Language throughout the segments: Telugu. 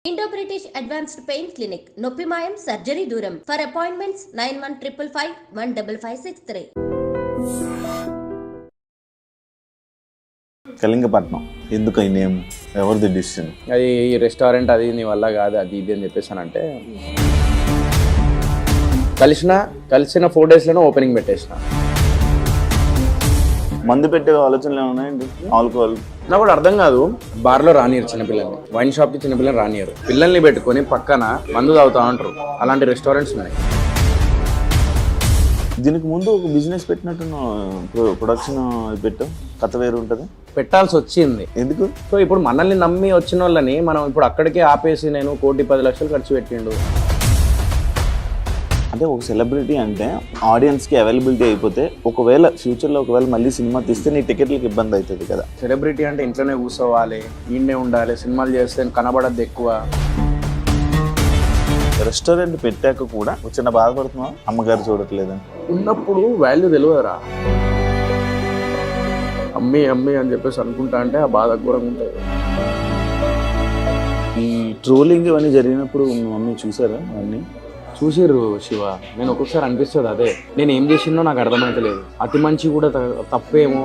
Indo British advanced pain clinic నొప్పి మాయం సర్జరీ దూరం ఫర్ అపాయింట్మెంట్స్ 9155515563. కళింగపట్నం ఎందుకు ఈ నేమ్, ఎవరిది డిసిషన్? అది ఈ రెస్టారెంట్ అది నీ వల్ల కాదు అది ఇది అని చెప్పేసానంటే కలిసిన 4 daysలోనే ఓపెనింగ్ పెట్టేసిన. మందు పెట్టే ఆలోచనలు ఏమున్నాయండి? ఆల్కహాల్ నాకు కూడా అర్థం కాదు. బార్లో రానియరు చిన్నపిల్లల్ని, వైన్ షాప్కి చిన్నపిల్లల్ని రానియరు. పిల్లల్ని పెట్టుకొని పక్కన మందు తాగుతా ఉంటారు. అలాంటి రెస్టారెంట్స్ ఉన్నాయి. దీనికి ముందు ఒక బిజినెస్ పెట్టినట్టు ప్రొడక్షన్ పెట్టాం, కథ వేరు ఉంటుంది. పెట్టాల్సి వచ్చింది. ఎందుకు? సో ఇప్పుడు మనల్ని నమ్మి వచ్చిన వాళ్ళని మనం ఇప్పుడు అక్కడికే ఆపేసి నేను 1,10,00,000 ఖర్చు పెట్టిండు. అంటే ఒక సెలబ్రిటీ అంటే ఆడియన్స్కి అవైలబిలిటీ అయిపోతే ఒకవేళ ఫ్యూచర్లో మళ్ళీ సినిమా తీస్తే నీ టికెట్లకు ఇబ్బంది అవుతుంది కదా. సెలబ్రిటీ అంటే ఇంట్లోనే కూర్చోవాలి, ఈయనే ఉండాలి, సినిమాలు చేస్తే కనబడద్దు ఎక్కువ. రెస్టారెంట్ పెట్టాక కూడా చిన్న బాధపడుతున్నావా? అమ్మగారు చూడట్లేదని ఉన్నప్పుడు వాల్యూ తెలియదురా. అమ్మి అమ్మి అని చెప్పేసి అనుకుంటా అంటే ఆ బాధ ఘోరంగా ఉంటుంది. ఈ ట్రోలింగ్ ఇవన్నీ జరిగినప్పుడు మీ మమ్మీ చూసారా? అన్నీ చూసిర్రు శివ. నేను ఒక్కొక్కసారి అనిపిస్తుంది అదే నేను ఏం చేసినో నాకు అర్థమవుతలేదు. అతి మంచి కూడా తప్పేమో.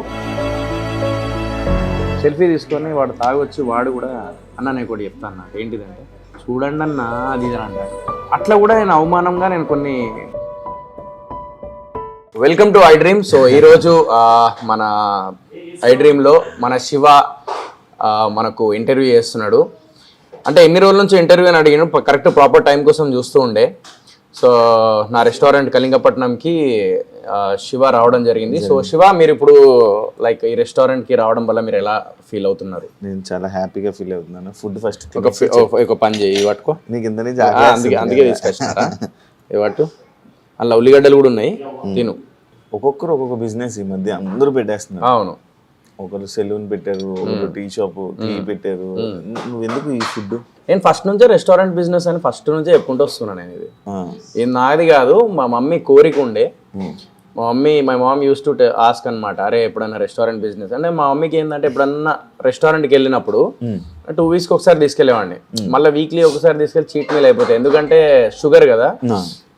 సెల్ఫీ తీసుకొని వాడు తాగొచ్చి వాడు కూడా అన్న నేను కూడా చెప్తాను నాకు ఏంటిదంటే చూడండి అన్న అది ఇది అంటాడు. అట్లా కూడా నేను అవమానంగా నేను కొన్ని. Welcome to I dream. So ఈరోజు మన ఐ డ్రీమ్లో మన శివ మనకు ఇంటర్వ్యూ చేస్తున్నాడు. అంటే ఎన్ని రోజుల నుంచి ఇంటర్వ్యూ అని అడిగాను, కరెక్ట్ ప్రాపర్ టైం కోసం చూస్తూ ఉండే. సో నా రెస్టారెంట్ కళింగపట్నంకి శివ రావడం జరిగింది. సో శివ, మీరు ఇప్పుడు లైక్ ఈ రెస్టారెంట్కి రావడం వల్ల మీరు ఎలా ఫీల్ అవుతున్నారు? నేను చాలా హ్యాపీగా ఫీల్ అవుతున్నాను. ఫుడ్ ఫస్ట్ ఒక పని చేయి, పట్టుకో. నీకు ఇంత అందుకే తీసుకొచ్చినారా? పట్టు. అందులో ఉల్లిగడ్డలు కూడా ఉన్నాయి, తిను. ఒక్కొక్కరు ఒక్కొక్క బిజినెస్ ఈ మధ్య అందరూ పెట్టేస్తున్నారు. అవును, ఒకరు సెలూన్ పెట్టారు, ఒకరు టీ షాప్ టీ పెట్టారు. నువ్వు ఎందుకు ఈ ఫుడ్? నేను ఫస్ట్ నుంచే రెస్టారెంట్ బిజినెస్ అని ఫస్ట్ నుంచే చెప్పుకుంటూ వస్తున్నాను. నేను ఇది నాది కాదు, మా మమ్మీ కోరిక ఉండే. My mom use to ask అనమాట, అరే ఎప్పుడన్నా రెస్టారెంట్ బిజినెస్ అంటే. మా మమ్మీకి ఏంటంటే ఎప్పుడన్నా రెస్టారెంట్కి వెళ్ళినప్పుడు 2 weeks ఒకసారి తీసుకెళ్ళేవాడిని, మళ్ళీ వీక్లీ ఒకసారి తీసుకెళ్ళి చీట్ మీల్ అయిపోతాయి. ఎందుకంటే షుగర్ కదా.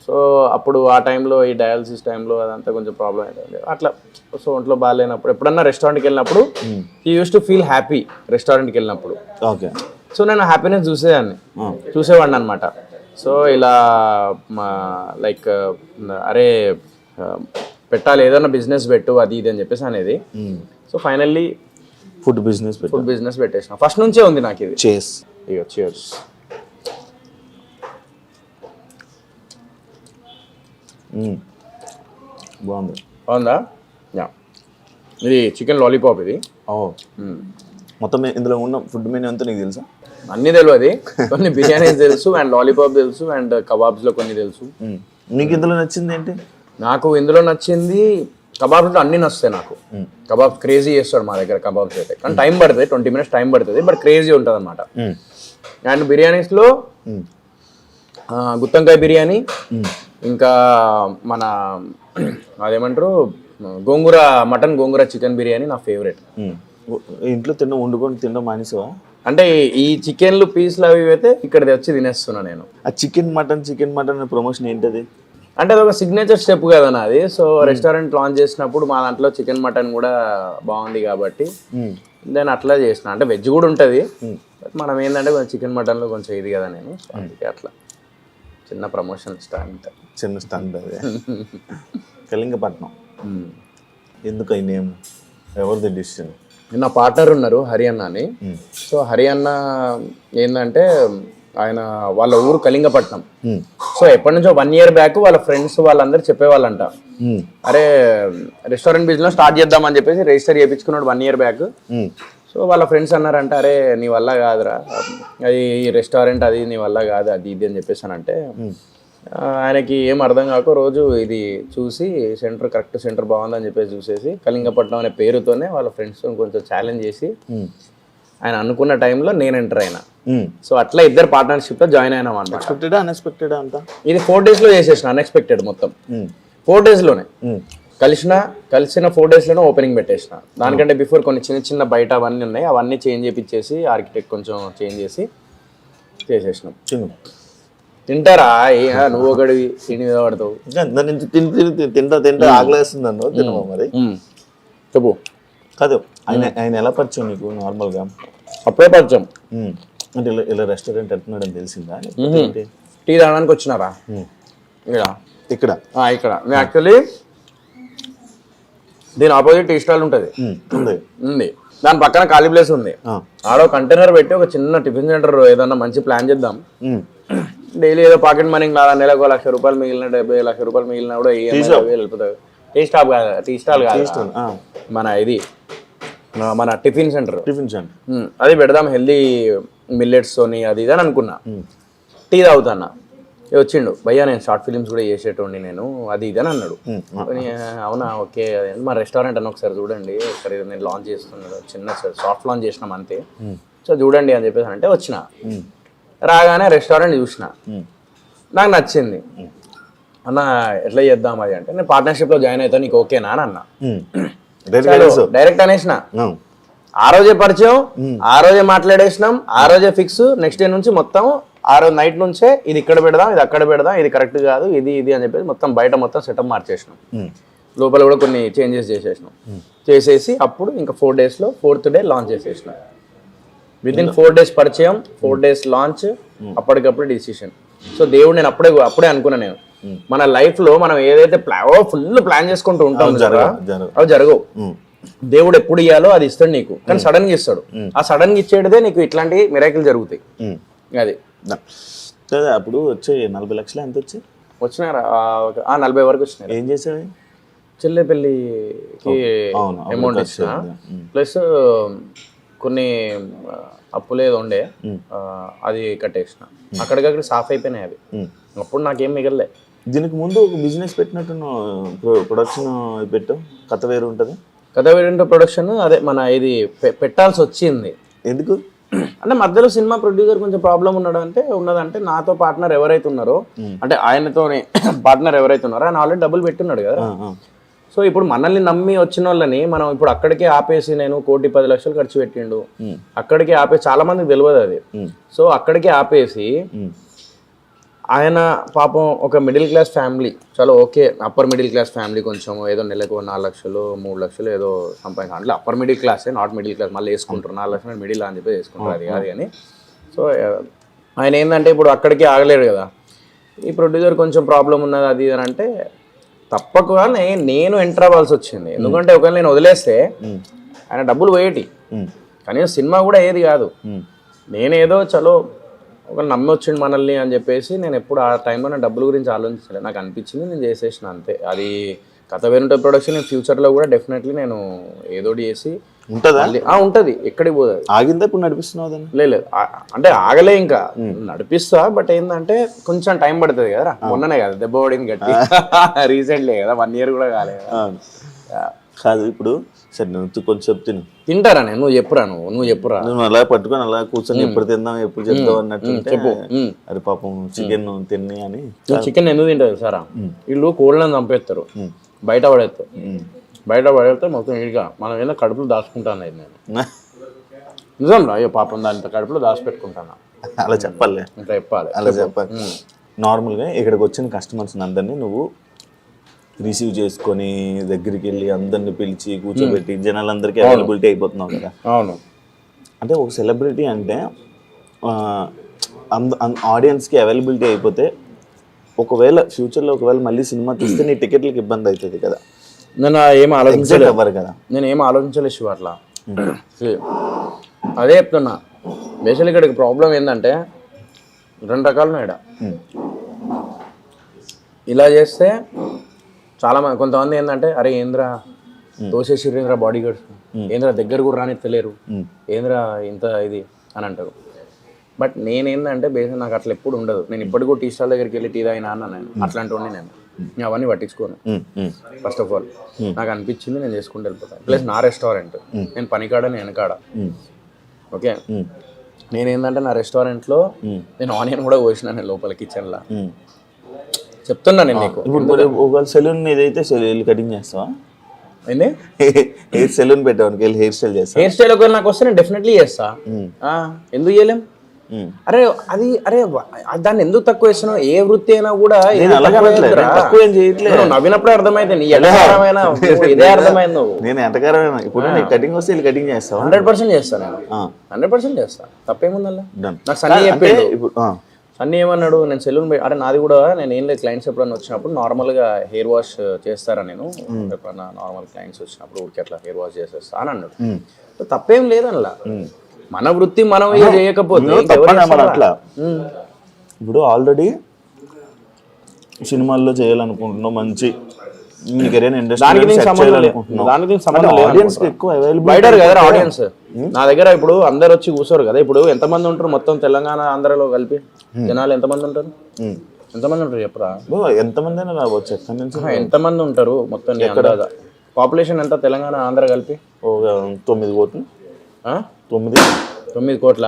సో అప్పుడు ఆ టైంలో ఈ డయాలసిస్ టైంలో అదంతా కొంచెం ప్రాబ్లం అవుతుంది అట్లా. సో ఒంట్లో బాగాలేనప్పుడు ఎప్పుడన్నా రెస్టారెంట్కి వెళ్ళినప్పుడు he use to feel happy రెస్టారెంట్కి వెళ్ళినప్పుడు. ఓకే. సో నేను హ్యాపీనెస్ చూసేవాడిని అనమాట. సో ఇలా లైక్ అరే పెట్టాలి, ఏదైనా బిజినెస్ పెట్టు అది ఇది అని చెప్పేసి అనేది. సో ఫైనల్లీ ఫుడ్ బిజినెస్ పెట్టేసిన. ఫస్ట్ నుంచే ఉంది నాకు ఇది. Cheers. బాగుందా? యా, ఇది చికెన్ లాలీపాప్. ఇది మొత్తం ఇందులో ఉన్న ఫుడ్ మెనూ అంతా నీకు తెలుసా? అన్నీ తెలియదు. కొన్ని బిర్యానీస్ తెలుసు, అండ్ లాలీపాప్ తెలుసు, అండ్ కబాబ్స్లో కొన్ని తెలుసు. నీకు ఇందులో నచ్చింది ఏంటి? నాకు ఇందులో నచ్చింది కబాబ్స్లో అన్నీ నచ్చుతాయి నాకు. కబాబ్ క్రేజీ చేస్తాడు మా దగ్గర కబాబ్స్ అయితే, కానీ టైం పడుతుంది, 20 minutes టైం పడుతుంది, బట్ క్రేజీ ఉంటుంది అనమాట. అండ్ బిర్యానీస్లో గుత్తంకాయ బిర్యానీ, ఇంకా మన అదేమంటారు మటన్ గోంగూర చికెన్ బిర్యానీ నా ఫేవరెట్. ఇంట్లో వండుకొని తినడం మానేసావా? అంటే ఈ చికెన్లు పీస్లు అవి అయితే ఇక్కడ వచ్చి తినేస్తున్నా నేను. ఆ చికెన్ మటన్ ప్రమోషన్ ఏంటది? అంటే అది ఒక సిగ్నేచర్ స్టెప్ కదా నాది. సో రెస్టారెంట్ లాంచ్ చేసినప్పుడు మా దాంట్లో చికెన్ మటన్ కూడా బాగుంది కాబట్టి నేను అట్లా చేసిన. అంటే వెజ్ కూడా ఉంటుంది, బట్ మనం ఏంటంటే కొంచెం చికెన్ మటన్లో కొంచెం ఇది కదా నేను. సో అందుకే అట్లా చిన్న ప్రమోషన్ స్టాండ్ అదే. కళింగపట్నం ఎందుకు ఈ నేమ్, ఎవరిది డిసిషన్? నా పార్ట్నర్ ఉన్నారు హరి అన్న అని. సో హరి అన్న ఏంటంటే ఆయన వాళ్ళ ఊరు కళింగపట్నం. సో ఎప్పటి నుంచో 1 year బ్యాక్ వాళ్ళ ఫ్రెండ్స్ వాళ్ళందరూ చెప్పేవాళ్ళంట, అరే రెస్టారెంట్ బిజినెస్ స్టార్ట్ చేద్దామని చెప్పేసి రిజిస్టర్ చేయించుకున్నాడు 1 year బ్యాక్. సో వాళ్ళ ఫ్రెండ్స్ అన్నారంట, అరే నీ వల్ల కాదురా అది ఈ రెస్టారెంట్, అది నీ వల్ల కాదు అది ఇది అని చెప్పేసి అంటే ఆయనకి ఏం అర్థం కాక రోజు ఇది చూసి కరెక్ట్ సెంటర్ బాగుందని చెప్పేసి చూసేసి కళింగపట్నం అనే పేరుతోనే వాళ్ళ ఫ్రెండ్స్తో కొంచెం ఛాలెంజ్ చేసి ఆయన అనుకున్న టైంలో నేను ఎంటర్ అయినా. సో అట్లా ఇద్దరు పార్ట్నర్షిప్లో జాయిన్ అయినాం అన్నమాట. ఎక్స్పెక్టెడా అన్ఎక్స్పెక్టెడా అంతా? ఇది 4 daysలో చేసేసిన, అన్ఎక్స్పెక్టెడ్ మొత్తం 4 daysలోనే. కలిసిన 4 daysలోనే ఓపెనింగ్ పెట్టేసిన. దానికంటే బిఫోర్ కొన్ని చిన్న బయట అవన్నీ ఉన్నాయి, అవన్నీ చేంజ్ చేయించేసి ఆర్కిటెక్ట్ కొంచెం చేంజ్ చేసి చేసేసినాం. తిను. తింటారా నువ్వు ఒకటి తిని మీద పడతావు. తింటా ఆకలేస్తుంది అన్న తినమా మరి. చెప్పు. కాదు ఆయన ఎలా పరిచయం నీకు నార్మల్గా? అప్పుడే పరిచయం. అంటే ఇలా రెస్టారెంట్ వెళ్తున్నాడు అని తెలిసిందా? టీ తాగడానికి వచ్చినారా ఇక్కడ? ఇక్కడ నేను యాక్చువల్లీ దీని ఆపోజిట్ టీ స్టాల్ ఉంటుంది, దాని పక్కన ఖాళీ ప్లేస్ ఉంది. ఆడ కంటైనర్ పెట్టి ఒక చిన్న టిఫిన్ సెంటర్ ఏదన్నా మంచి ప్లాన్ చేద్దాం. డైలీ ఏదో పాకెట్ మనీ నెలకు ₹1,00,000 మిగిలిన, 70 లక్షలు మిగిలిన కూడా వెళ్ళిపోతాయి. టీ స్టాప్ కాదు, టీ స్టాల్ కాదు, మన ఇది మన టిఫిన్ సెంటర్. అది పెడదాం హెల్దీ మిల్లెట్స్ తోని అది ఇది అని అనుకున్నా. టీ తాగుతాన్నా వచ్చిండు, భయ్యా నేను షార్ట్ ఫిలిమ్స్ కూడా చేసేటోండి నేను అది ఇది అని అన్నాడు. అవునా ఓకే మా రెస్టారెంట్ అని ఒకసారి చూడండి, ఒకసారి నేను లాంచ్ చేస్తున్నాడు, చిన్న సాఫ్ట్ లాంచ్ చేసినాం అంతే, సో చూడండి అని చెప్పేసి అంటే వచ్చిన. రాగానే రెస్టారెంట్ చూసిన, నాకు నచ్చింది. అన్న ఎట్లా చేద్దాం అది అంటే, నేను పార్ట్నర్షిప్లో జాయిన్ అవుతా నీకు ఓకేనా అని అన్నా. డైరెక్ట్ అనేసిన. ఆ రోజే పరిచయం, ఆ రోజే మాట్లాడేసినాం, ఆ రోజే ఫిక్స్. నెక్స్ట్ డే నుంచి మొత్తం ఆ రోజు నైట్ నుంచే ఇది ఇక్కడ పెడదాం, ఇది అక్కడ పెడదాం, ఇది కరెక్ట్ కాదు, ఇది ఇది అని చెప్పేసి మొత్తం బయట మొత్తం సెటప్ మార్చేసినాం. లోపల కూడా కొన్ని చేంజెస్ చేసేసినాం. చేసేసి అప్పుడు ఇంకా 4 daysలో 4th day లాంచ్ చేసేసినాం. వితిన్ 4 days పరిచయం, 4 days లాంచ్, అప్పటికప్పుడు డిసిషన్. సో దేవుడు నేను అప్పుడే అనుకున్నా, నేను మన లైఫ్ లో మనం ఏదైతే ఫుల్ ప్లాన్ చేసుకుంటూ ఉంటాం అవి జరగవు. దేవుడు ఎప్పుడు ఇయ్యాలో అది ఇస్తాడు నీకు, కానీ సడన్ గా ఇస్తాడు. ఆ సడన్ గా ఇచ్చేదే నీకు ఇట్లాంటి మిరాకిల్ జరుగుతాయి. అది అప్పుడు వచ్చే 40 లక్షలు ఎంత వచ్చినారా? 40 వరకు వచ్చినాయి. ఏం చేసావు? చెల్లె పెళ్ళికి అమౌంట్ ఇచ్చిన, ప్లస్ కొన్ని అప్పులేదో ఉండే అది కట్టేసిన. అక్కడికక్కడ సాఫ్ అయిపోయినాయి అవి. అప్పుడు నాకేం మిగలలే. దీనికి ముందు ఒక బిజినెస్ పెట్టినట్టు ప్రొడక్షన్ పెట్టావు, కథ వేరు ఉంటుంది. కథ వేరు ప్రొడక్షన్ అదే మన ఇది పెట్టాల్సి వచ్చింది. ఎందుకు అంటే మధ్యలో సినిమా ప్రొడ్యూసర్ కొంచెం ప్రాబ్లం ఉన్నదంటే నాతో పార్ట్నర్ ఎవరైతే ఉన్నారో, అంటే ఆయనతోనే పార్ట్నర్ ఎవరైతే ఉన్నారో ఆయన ఆల్రెడీ డబ్బులు పెట్టున్నాడు కదా. సో ఇప్పుడు మనల్ని నమ్మి వచ్చిన వాళ్ళని మనం ఇప్పుడు అక్కడికే ఆపేసి, నేను 1,10,00,000 ఖర్చు పెట్టిండు, అక్కడికే ఆపేసి, చాలా మందికి తెలియదు అది. సో అక్కడికే ఆపేసి ఆయన పాపం ఒక మిడిల్ క్లాస్ ఫ్యామిలీ, చాలా okay upper middle class family, కొంచెం ఏదో నెలకు 4 లక్షలు 3 లక్షలు ఏదో సంపాదించాలి, అంటే అప్పర్ మిడిల్ క్లాసే, నాట్ మిడిల్ క్లాస్. మళ్ళీ వేసుకుంటారు 4 లక్షలు మిడిల్ అని చెప్పి వేసుకుంటారు, అది కాదు అని. సో ఆయన ఏంటంటే ఇప్పుడు అక్కడికి ఆగలేడు కదా. ఈ ప్రొడ్యూసర్ కొంచెం ప్రాబ్లం ఉన్నది అది అని అంటే తప్పకనే నేను ఎంటర్ అవ్వాల్సి వచ్చింది. ఎందుకంటే ఒకవేళ నేను వదిలేస్తే ఆయన డబ్బులు పోయేటి, కనీసం సినిమా కూడా ఏది కాదు. నేనేదో చలో ఒకళ్ళు నమ్మి వచ్చిండు మనల్ని అని చెప్పేసి నేను ఎప్పుడు ఆ టైంలో నా డబ్బుల గురించి ఆలోచించలేదు. నాకు అనిపించింది నేను చేసేసిన అంతే. అది కథ వేరుంటే ప్రొడక్షన్ ఫ్యూచర్లో కూడా డెఫినెట్లీ నేను ఏదోటి చేసి ఉంటుంది. ఎక్కడికి పోదు. ఆగిందా ఇప్పుడు నడిపిస్తున్నావు? లేదు అంటే ఆగలే, ఇంకా నడిపిస్తా. బట్ ఏంటంటే కొంచెం టైం పడుతుంది కదా. మొన్ననే కదా దెబ్బ పడింది గట్టి, రీసెంట్లీ కదా, 1 year కూడా కాలేదు కాదు. ఇప్పుడు సరే నువ్వు కొంచెం తింటారా? నేను నువ్వు చెప్పురా. నువ్వు అలా పట్టుకొని అలా కూర్చొని ఎప్పుడు తిందాం ఎప్పుడు చెప్తావు అన్నట్టు చెప్పు. అది పాపం చికెన్ తిని అని. చికెన్ ఎందుకు తింటారు సారా? వీళ్ళు కోళ్ళని చంపేస్తారు, బయట పడేస్తే మొత్తం ఇదిగా మనం ఏదో కడుపులో దాచుకుంటాను నేను. నిజం రా, అయ్యో పాపం దాని కడుపులో దాచిపెట్టుకుంటాను. అలా చెప్పాలి, అలా చెప్పాలి. నార్మల్గా ఇక్కడికి వచ్చిన కస్టమర్స్ అందరినీ నువ్వు రిసీవ్ చేసుకొని దగ్గరికి వెళ్ళి అందరిని పిలిచి కూర్చోబెట్టి జనాలందరికీ అవైలబిలిటీ అయిపోతున్నావు కదా. అవును. అంటే ఒక సెలబ్రిటీ అంటే ఆడియన్స్కి అవైలబిలిటీ అయిపోతే ఒకవేళ ఫ్యూచర్లో మళ్ళీ సినిమా తీస్తే నీ టికెట్లకి ఇబ్బంది అవుతుంది కదా. నేను ఏం ఆలోచించలేదు కదా, నేను ఏం ఆలోచించలేదు శివ అట్లా. అదే చెప్తున్నా, బేసికల్లీ ఇక్కడికి ప్రాబ్లం ఏంటంటే 2 రకాలు ఉన్నాయి. ఇలా చేస్తే చాలా మంది కొంతమంది ఏంటంటే అరే ఏంద్రా తోసేసిర్రేంద్ర బాడీ గార్డ్స్, ఏంద్ర దగ్గర కూడా రానిత్తలేరు, ఏంద్ర ఇంత ఇది అని అంటారు. బట్ నేనేందంటే బేసిక్ నాకు అట్లా ఎప్పుడు ఉండదు. నేను ఇప్పటికీ టీ స్టాల్ దగ్గరికి వెళ్ళి టీ తాగినా అన్న, నేను అట్లాంటి వాడిని. నేను అవన్నీ పట్టించుకోను. ఫస్ట్ ఆఫ్ ఆల్ నాకు అనిపించింది నేను చేసుకుంటూ వెళ్ళిపోతాను. ప్లస్ నా రెస్టారెంట్, నేను పనికాడ నేను వెనకాడ. ఓకే, నేనేందంటే నా రెస్టారెంట్లో నేను ఆనియన్ కూడా కోసిన నేను లోపల కిచెన్లో. చెప్తున్నా నేను నీకు. ఇప్పుడు సెలూన్ ఏదైతే కటింగ్ చేస్తావా? ఏంటి సెలూన్ పెట్టాను, హెయిర్ స్టైల్ చేస్తా. హెయిర్ స్టైల్ ఒకవేళ నాకు వస్తే నేను డెఫినెట్లీ చేస్తా. ఎందుకు చేయలేం? అరే అది అరే దాన్ని ఎందుకు తక్కువ వేస్తున్నావు? ఏ వృత్తి అయినా కూడా తక్కువ ఏం చేయట్లేదు. నవ్వినప్పుడే అర్థమైంది నీ ఎటకారమైన ఇదే అర్థమైంది. నువ్వు నేను ఎటకారమైన ఇప్పుడు నీకు కటింగ్ వస్తే వీళ్ళు కటింగ్ చేస్తావు. 100% చేస్తాను నేను, 100% చేస్తా. తప్పేముందల్లా? నాకు సన్నీ చెప్పాడు. సన్నీ ఏమన్నాడు, నేను సెలూన్ అరే నాది కూడా నేను ఏం లేదు, క్లయింట్స్ ఎప్పుడన్నా వచ్చినప్పుడు నార్మల్గా హెయిర్ వాష్ చేస్తారా నేను ఎప్పుడన్నా నార్మల్ క్లయింట్స్ వచ్చినప్పుడు ఊరికి అట్లా హెయిర్ వాష్ చేసేస్తా అని అన్నాడు. తప్పేం లేదనలా, మన వృత్తి మనం చేయకపోతే అట్లా. ఇప్పుడు ఆల్రెడీ సినిమాల్లో చేయాలనుకుంటున్నావు, మంచి ఆడియన్స్ నా దగ్గర ఇప్పుడు అందరు వచ్చి కూర్చోరు కదా. ఇప్పుడు ఎంతమంది ఉంటారు మొత్తం తెలంగాణ ఆంధ్రలో కలిపి జనాలు ఎంతమంది ఉంటారు? ఎంతమంది ఉంటారు చెప్పరా? ఎంతమంది అయినా రావచ్చు. ఎక్కడి నుంచి ఎంతమంది ఉంటారు మొత్తం పాపులేషన్ ఎంత తెలంగాణ ఆంధ్ర కలిపి? 9 కోట్లు. 9 కోట్ల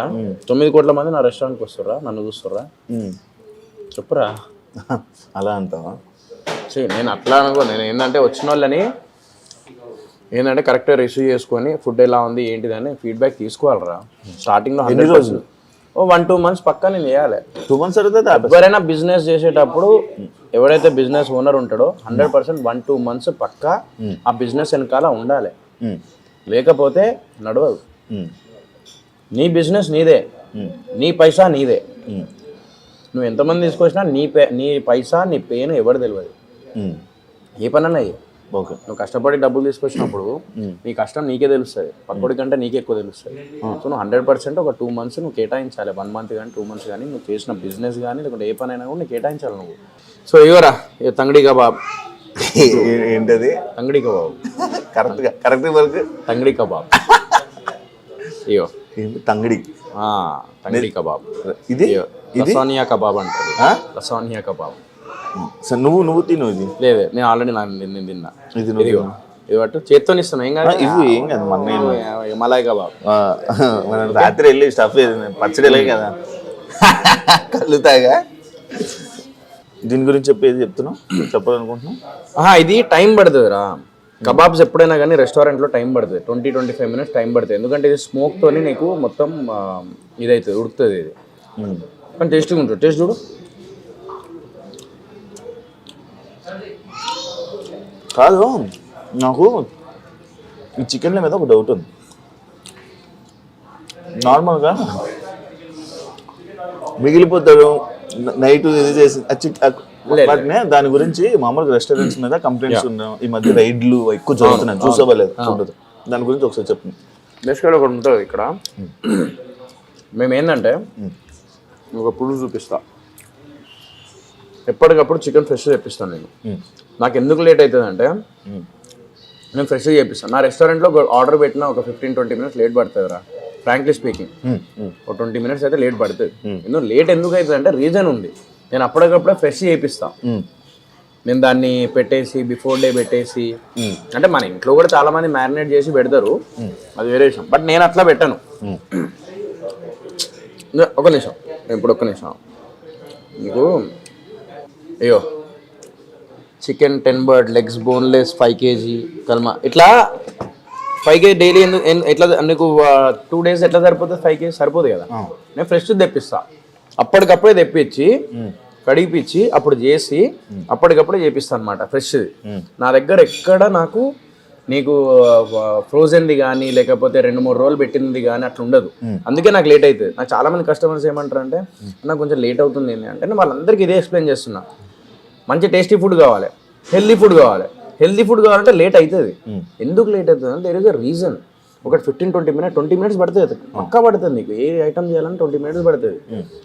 9 కోట్ల మంది నా రెస్టారెంట్కి వస్తుర్రా, నన్ను చూస్తుర్రా? చెప్పురా. అలా అంటావా? నేను అట్లా అనుకో. నేను ఏంటంటే వచ్చిన వాళ్ళని ఏంటంటే కరెక్ట్గా రిసీవ్ చేసుకొని ఫుడ్ ఎలా ఉంది ఏంటిదని ఫీడ్బ్యాక్ తీసుకోవాలరా. స్టార్టింగ్లో 100% 1-2 months పక్కా నేను చేయాలి. 2 months ఎవరైనా బిజినెస్ చేసేటప్పుడు ఎవరైతే బిజినెస్ ఓనర్ ఉంటాడో 100% 1-2 months పక్కా ఆ బిజినెస్ వెనకాల ఉండాలి. లేకపోతే నడవదు. నీ బిజినెస్ నీదే, నీ పైసా నీదే. నువ్వు ఎంతమంది తీసుకొచ్చినా నీ పైసా నీ పేను ఎవరు తెలియదు. ఏ పని అన్నా ఓకే. నువ్వు కష్టపడి డబ్బులు తీసుకొచ్చినప్పుడు నీ కష్టం నీకే తెలుస్తుంది, పక్కడి కంటే నీకే ఎక్కువ తెలుస్తుంది. సో నువ్వు 100% ఒక 2 months నువ్వు కేటాయించాలి. 1 month కానీ 2 months కానీ నువ్వు చేసిన బిజినెస్ కానీ లేకుంటే ఏ పని అయినా కూడా నువ్వు కేటాయించాలి నువ్వు. సో ఇవరా తంగడి కబాబ్. ఏంటది? తంగడి కబాబ్. కరెక్ట్ వరకు తంగడి కబాబ్. అయ్యో తంగడి తంగడి కబాబ్. ఇది లసానియా కబాబ్ అంటారు. లసానియా కబాబ్. నువ్వు తిను. ఇది లేదు, నేను ఆల్రెడీ నేను తిన్నా. ఇది పట్టు చేత్తో ఇస్తాను. ఏం కాదు, ఏం కాదు. Malay kebab. మనం రాత్రి వెళ్ళి స్టఫ్ పచ్చడి కదా కలుతాగా. దీని గురించి చెప్పేది చెప్పాలనుకుంటున్నా. ఇది టైం పడుతుంది రా. కబాబ్స్ ఎప్పుడైనా కానీ రెస్టారెంట్లో టైం పడుతుంది, 20-25 minutes టైం పడుతుంది. ఎందుకంటే ఇది స్మోక్తోని నీకు మొత్తం ఇదవుతుంది, ఉడుకుతుంది ఇది. కానీ టేస్టీగా ఉంటుంది. టేస్ట్ చూడు. కాదు, నాకు ఈ చికెన్ల మీద ఒక డౌట్ ఉంది. నార్మల్గా మిగిలిపోతాడు నైట్ ఇది చేసి దాని గురించి మామూలుగా రెస్టారెంట్స్ మీద కంప్లైంట్స్ ఉన్నాయి. ఈ మధ్య రైడ్లు ఎక్కువ జరుగుతున్నాయి, చూసుకోలేదు. దాని గురించి ఒకసారి చెప్పండి. బేసిక్గా ఒకటి ఉంటుంది ఇక్కడ. మేము ఏంటంటే ఒక పులుసు చూపిస్తా, ఎప్పటికప్పుడు చికెన్ ఫ్రెష్ తెప్పిస్తాను నేను. నాకు ఎందుకు లేట్ అవుతుంది అంటే నేను ఫ్రెష్గా చేపిస్తాను. నా రెస్టారెంట్లో ఆర్డర్ పెట్టిన ఒక 15-20 minutes లేట్ పడుతుంది రా. ఫ్రాంక్లీ స్పీకింగ్ ఒక 20 minutes అయితే లేట్ పడుతుంది. లేట్ ఎందుకు అవుతుంది అంటే రీజన్ ఉంది. నేను అప్పటికప్పుడే ఫ్రెష్ చేపిస్తా. నేను దాన్ని పెట్టేసి బిఫోర్ డే పెట్టేసి, అంటే మన ఇంట్లో కూడా చాలా మంది మ్యారినేట్ చేసి పెడతారు, అది వేరే విషయం. బట్ నేను అట్లా పెట్టను. ఒక నిమిషం, ఇప్పుడు ఒక్క నిమిషం. నీకు అయ్యో chicken 10 bird legs boneless 5 kg kalma ఇట్లా 5 kg డైలీ ఎట్లా నీకు 2 days ఎట్లా సరిపోతుంది? 5 kg సరిపోదు కదా. నేను ఫ్రెష్ తెప్పిస్తా, అప్పటికప్పుడే తెప్పించి కడిగిపించి అప్పుడు చేసి అప్పటికప్పుడే చేపిస్తాను అనమాట ఫ్రెష్. నా దగ్గర ఎక్కడ నీకు ఫ్రోజన్ది కానీ లేకపోతే 2-3 రోజులు పెట్టినది కానీ అట్లా ఉండదు. అందుకే నాకు లేట్ అవుతుంది. నాకు చాలా మంది కస్టమర్స్ ఏమంటారు అంటే నాకు కొంచెం లేట్ అవుతుంది అంటే నేను వాళ్ళందరికీ ఇదే ఎక్స్ప్లెయిన్ చేస్తున్నా. మంచి టేస్టీ ఫుడ్ కావాలి, హెల్దీ ఫుడ్ కావాలి. హెల్దీ ఫుడ్ కావాలంటే లేట్ అవుతుంది. ఎందుకు లేట్ అవుతుంది అంటే దేర్ ఇస్ అ రీజన్. ఒక 15-20 minutes పడుతుంది, పక్కా పడుతుంది. నీకు ఏ ఐటమ్ చేయాలంటే 20 minutes పడుతుంది.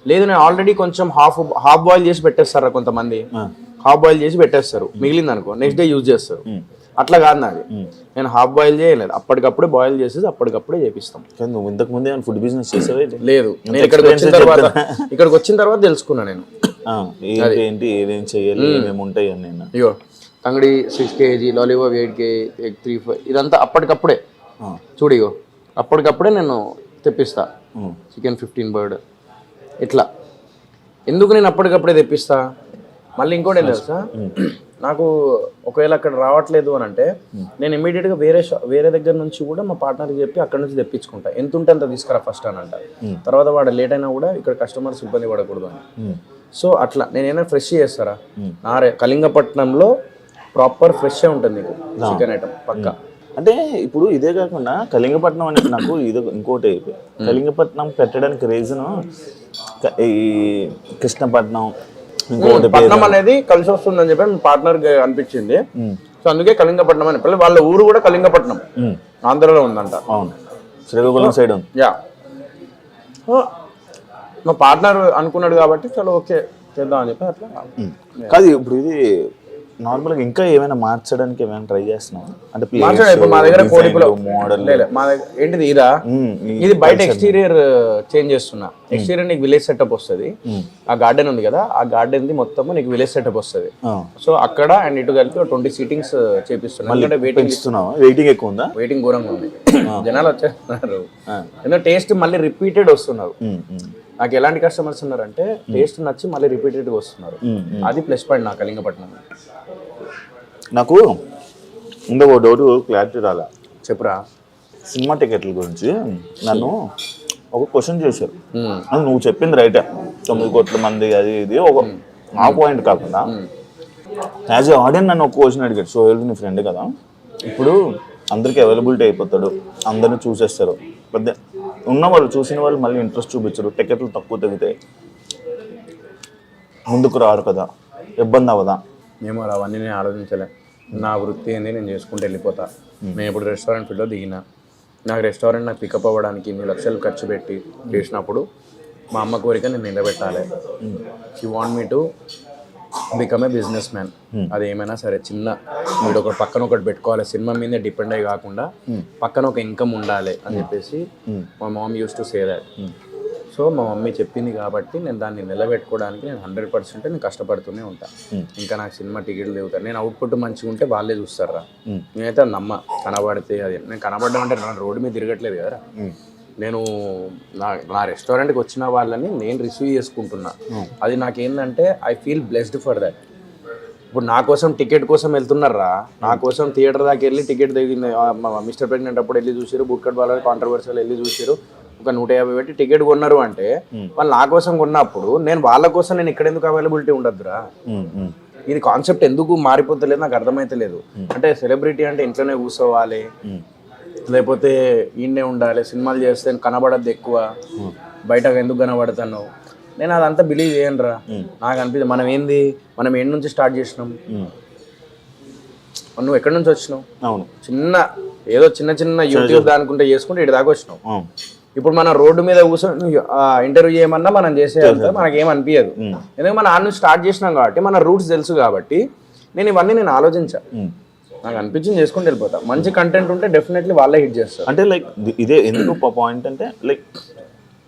లేదు నేను ఆల్రెడీ కొంచెం హాఫ్ బాయిల్ చేసి పెట్టేస్తారా కొంతమంది, హాఫ్ బాయిల్ చేసి పెట్టేస్తారు, మిగిలింది అనుకో నెక్స్ట్ డే యూజ్ చేస్తారు. అట్లా కాదు నాది. నేను హాఫ్ బాయిల్ చేయలేదు, అప్పటికప్పుడే బాయిల్ చేసేసి అప్పటికప్పుడే చేపిస్తాం. నువ్వు ఇంతకు ముందే ఫుడ్ బిజినెస్ చేసావే? లేదు, నేను ఇక్కడికి వచ్చిన తర్వాత తెలుసుకున్నా నేను ఏంటి ఏమేమి చేయాలి, ఏమేమి ఉంటాయి అని. నేను అయ్యో తంగడి 6 kg, లాలీపాప్ 8 kg, ఎగ్ 3-5 ఇదంతా అప్పటికప్పుడే చూడు. ఇగో అప్పటికప్పుడే నేను తెప్పిస్తా. చికెన్ 15 bird ఇట్లా. ఎందుకు నేను అప్పటికప్పుడే తెప్పిస్తా? మళ్ళీ ఇంకోటి ఏం తెలుసా, నాకు ఒకవేళ అక్కడ రావట్లేదు అని అంటే నేను ఇమీడియట్గా వేరే దగ్గర నుంచి కూడా మా పార్ట్నర్కి చెప్పి అక్కడ నుంచి తెప్పించుకుంటా. ఎంత ఉంటే అంత తీసుకురా ఫస్ట్ అని అంట. తర్వాత వాడు లేట్ అయినా కూడా ఇక్కడ కస్టమర్స్ ఇబ్బంది పడకూడదు అని. సో అట్లా నేనైనా ఫ్రెష్ చేస్తారా. నా కళింగపట్నంలో ప్రాపర్ ఫ్రెష్ ఉంటుంది నీకు చికెన్ ఐటమ్ పక్కా. అంటే ఇప్పుడు ఇదే కాకుండా కళింగపట్నం అనేది నాకు ఇది ఇంకోటి కళింగపట్నం పెట్టడానికి రీజన్ ఈ కృష్ణపట్నం పట్నం అనేది కలిసి వస్తుందని చెప్పి మీ పార్ట్నర్ అనిపించింది. సో అందుకే కళింగపట్నం అని వాళ్ళ ఊరు కూడా కళింగపట్నం ఆంధ్రలో ఉందంట. అవును, శ్రీకాకుళం సైడ్ ఉంది. యా, మా పార్ట్నర్ అనుకున్నాడు కాబట్టి చలో ఓకే చేద్దాం అని చెప్పి అట్లా. కాదు ఇప్పుడు ఇది నార్మల్గా ఇంకా ఏమైనా మార్చడానికి ఏమైనా ట్రై చేస్తున్నాం అంటే మా దగ్గర మోడల్ మా దగ్గర ఏంటిది ఇదా, ఇది బయట ఎక్స్టీరియర్ చేంజ్ చేస్తున్నా. ఎక్స్టీరియర్ నీకు విలేజ్ సెటప్ వస్తుంది. ఆ గార్డెన్ ఉంది కదా, ఆ గార్డెన్ ది మొత్తం నీకు విలేజ్ సెటప్ వస్తుంది. సో అక్కడ అండ్ ఇటు కలిపి 20 సీటింగ్స్ చేపిస్తున్నా. వెయిటింగ్ ఎక్కువ ఉందా? వెయిటింగ్ ఘోరంగా ఉంది. జనాలు వచ్చేస్తున్నారు ఎందుకంటే టేస్ట్ మళ్ళీ రిపీటెడ్ వస్తున్నారు. నాకు ఎలాంటి కస్టమర్స్ ఉన్నారంటే టేస్ట్ నచ్చి మళ్ళీ రిపీటెడ్గా వస్తున్నారు. అది ప్లస్ పాయింట్ నాకు కళింగపట్నం. నాకు ఇంకొక డౌట్ క్లారిటీ రాలా, చెప్పురా. సినిమా టికెట్ల గురించి నన్ను ఒక క్వశ్చన్ చేశారు. నువ్వు చెప్పింది రైటే, 9 కోట్ల మంది అది ఇది ఒక ఆ పాయింట్ కాకుండా యాజ్ ఏ ఆడియన్స్ నన్ను ఒక క్వశ్చన్ అడిగాడు. సో నీ ఫ్రెండ్ కదా, ఇప్పుడు అందరికీ అవైలబిలిటీ అయిపోతాడు, అందరినీ చూసేస్తారు, పెద్ద ఉన్నవాళ్ళు చూసిన వాళ్ళు మళ్ళీ ఇంట్రెస్ట్ చూపించరు, టికెట్లు తక్కువ తగ్గుతాయి, ముందుకు రారు కదా, ఇబ్బంది అవ్వదా? మేము అవన్నీ నేను ఆలోచించలే. నా వృత్తి ఏంది, నేను చేసుకుంటూ వెళ్ళిపోతా. నేను ఇప్పుడు రెస్టారెంట్ ఫీల్డ్లో దిగిన, నాకు రెస్టారెంట్ నాకు పికప్ అవ్వడానికి ఇన్ని లక్షలు ఖర్చు పెట్టి చేసినప్పుడు మా అమ్మ కోరిక నేను నిలబెట్టాలి. She want me to become a business man. అది ఏమైనా సరే చిన్న వీడు ఒకటి పక్కన ఒకటి పెట్టుకోవాలి, సినిమా మీదే డిపెండ్ అయ్యి కాకుండా పక్కన ఒక ఇన్కమ్ ఉండాలి అని చెప్పేసి మా mom use to say that. So మా మమ్మీ చెప్పింది కాబట్టి నేను దాన్ని నిలబెట్టుకోవడానికి నేను 100% నేను కష్టపడుతూనే ఉంటాను. ఇంకా నాకు సినిమా టికెట్లు దిగుతాను. నేను అవుట్పుట్ మంచిగా ఉంటే వాళ్ళే చూస్తారా. నేనైతే నమ్మ కనబడితే అది నేను కనబడ్డం అంటే నా రోడ్డు మీద తిరగట్లేదు కదరా. నేను నా రెస్టారెంట్కి వచ్చిన వాళ్ళని నేను రిసీవ్ చేసుకుంటున్నా. అది నాకేంటంటే I feel blessed for that. ఇప్పుడు నా కోసం టికెట్ కోసం వెళ్తున్నారా, నా కోసం థియేటర్ దాకా వెళ్ళి టికెట్ దిగింది. మిస్టర్ ప్రెగ్నెంట్ అప్పుడు వెళ్ళి చూసారు, బుట్కట్ వాళ్ళ కాంట్రవర్సీలు వెళ్ళి చూసారు, ఒక 150 పెట్టి టికెట్ కొన్నారు అంటే వాళ్ళు నా కోసం కొన్నప్పుడు నేను వాళ్ళ కోసం నేను ఇక్కడ ఎందుకు అవైలబిలిటీ ఉండద్దురా. ఇది కాన్సెప్ట్ ఎందుకు మారిపోతలేదు నాకు అర్థమైతలేదు. అంటే సెలబ్రిటీ అంటే ఇంట్లోనే కూర్చోవాలి, లేకపోతే ఈయనే ఉండాలి, సినిమాలు చేస్తే కనబడద్దు ఎక్కువ, బయటకు ఎందుకు కనబడుతున్నావు. నేను అదంతా బిలీవ్ చేయనురా. నాకు అనిపిస్తుంది మనం ఏంటి నుంచి స్టార్ట్ చేసినాం, నువ్వు ఎక్కడి నుంచి వచ్చినావు. అవును, ఏదో చిన్న యూట్యూబ్ దానికుంటే చేసుకుంటే ఇటు దాకా వచ్చినావు. ఇప్పుడు మనం రోడ్డు మీద కూర్చొని ఇంటర్వ్యూ చేయమన్నా మనం చేసేంత మనకేం అనిపించదు. ఎందుకంటే మనం ఆ నుంచి స్టార్ట్ చేసినాం కాబట్టి మన రూట్స్ తెలుసు కాబట్టి నేను ఆలోచించా. నాకు అనిపించింది చేసుకుంటూ వెళ్ళిపోతా. మంచి కంటెంట్ ఉంటే డెఫినెట్లీ వాళ్ళే హిట్ చేస్తారు. అంటే లైక్ ఇదే ఎందుకు పాయింట్ అంటే లైక్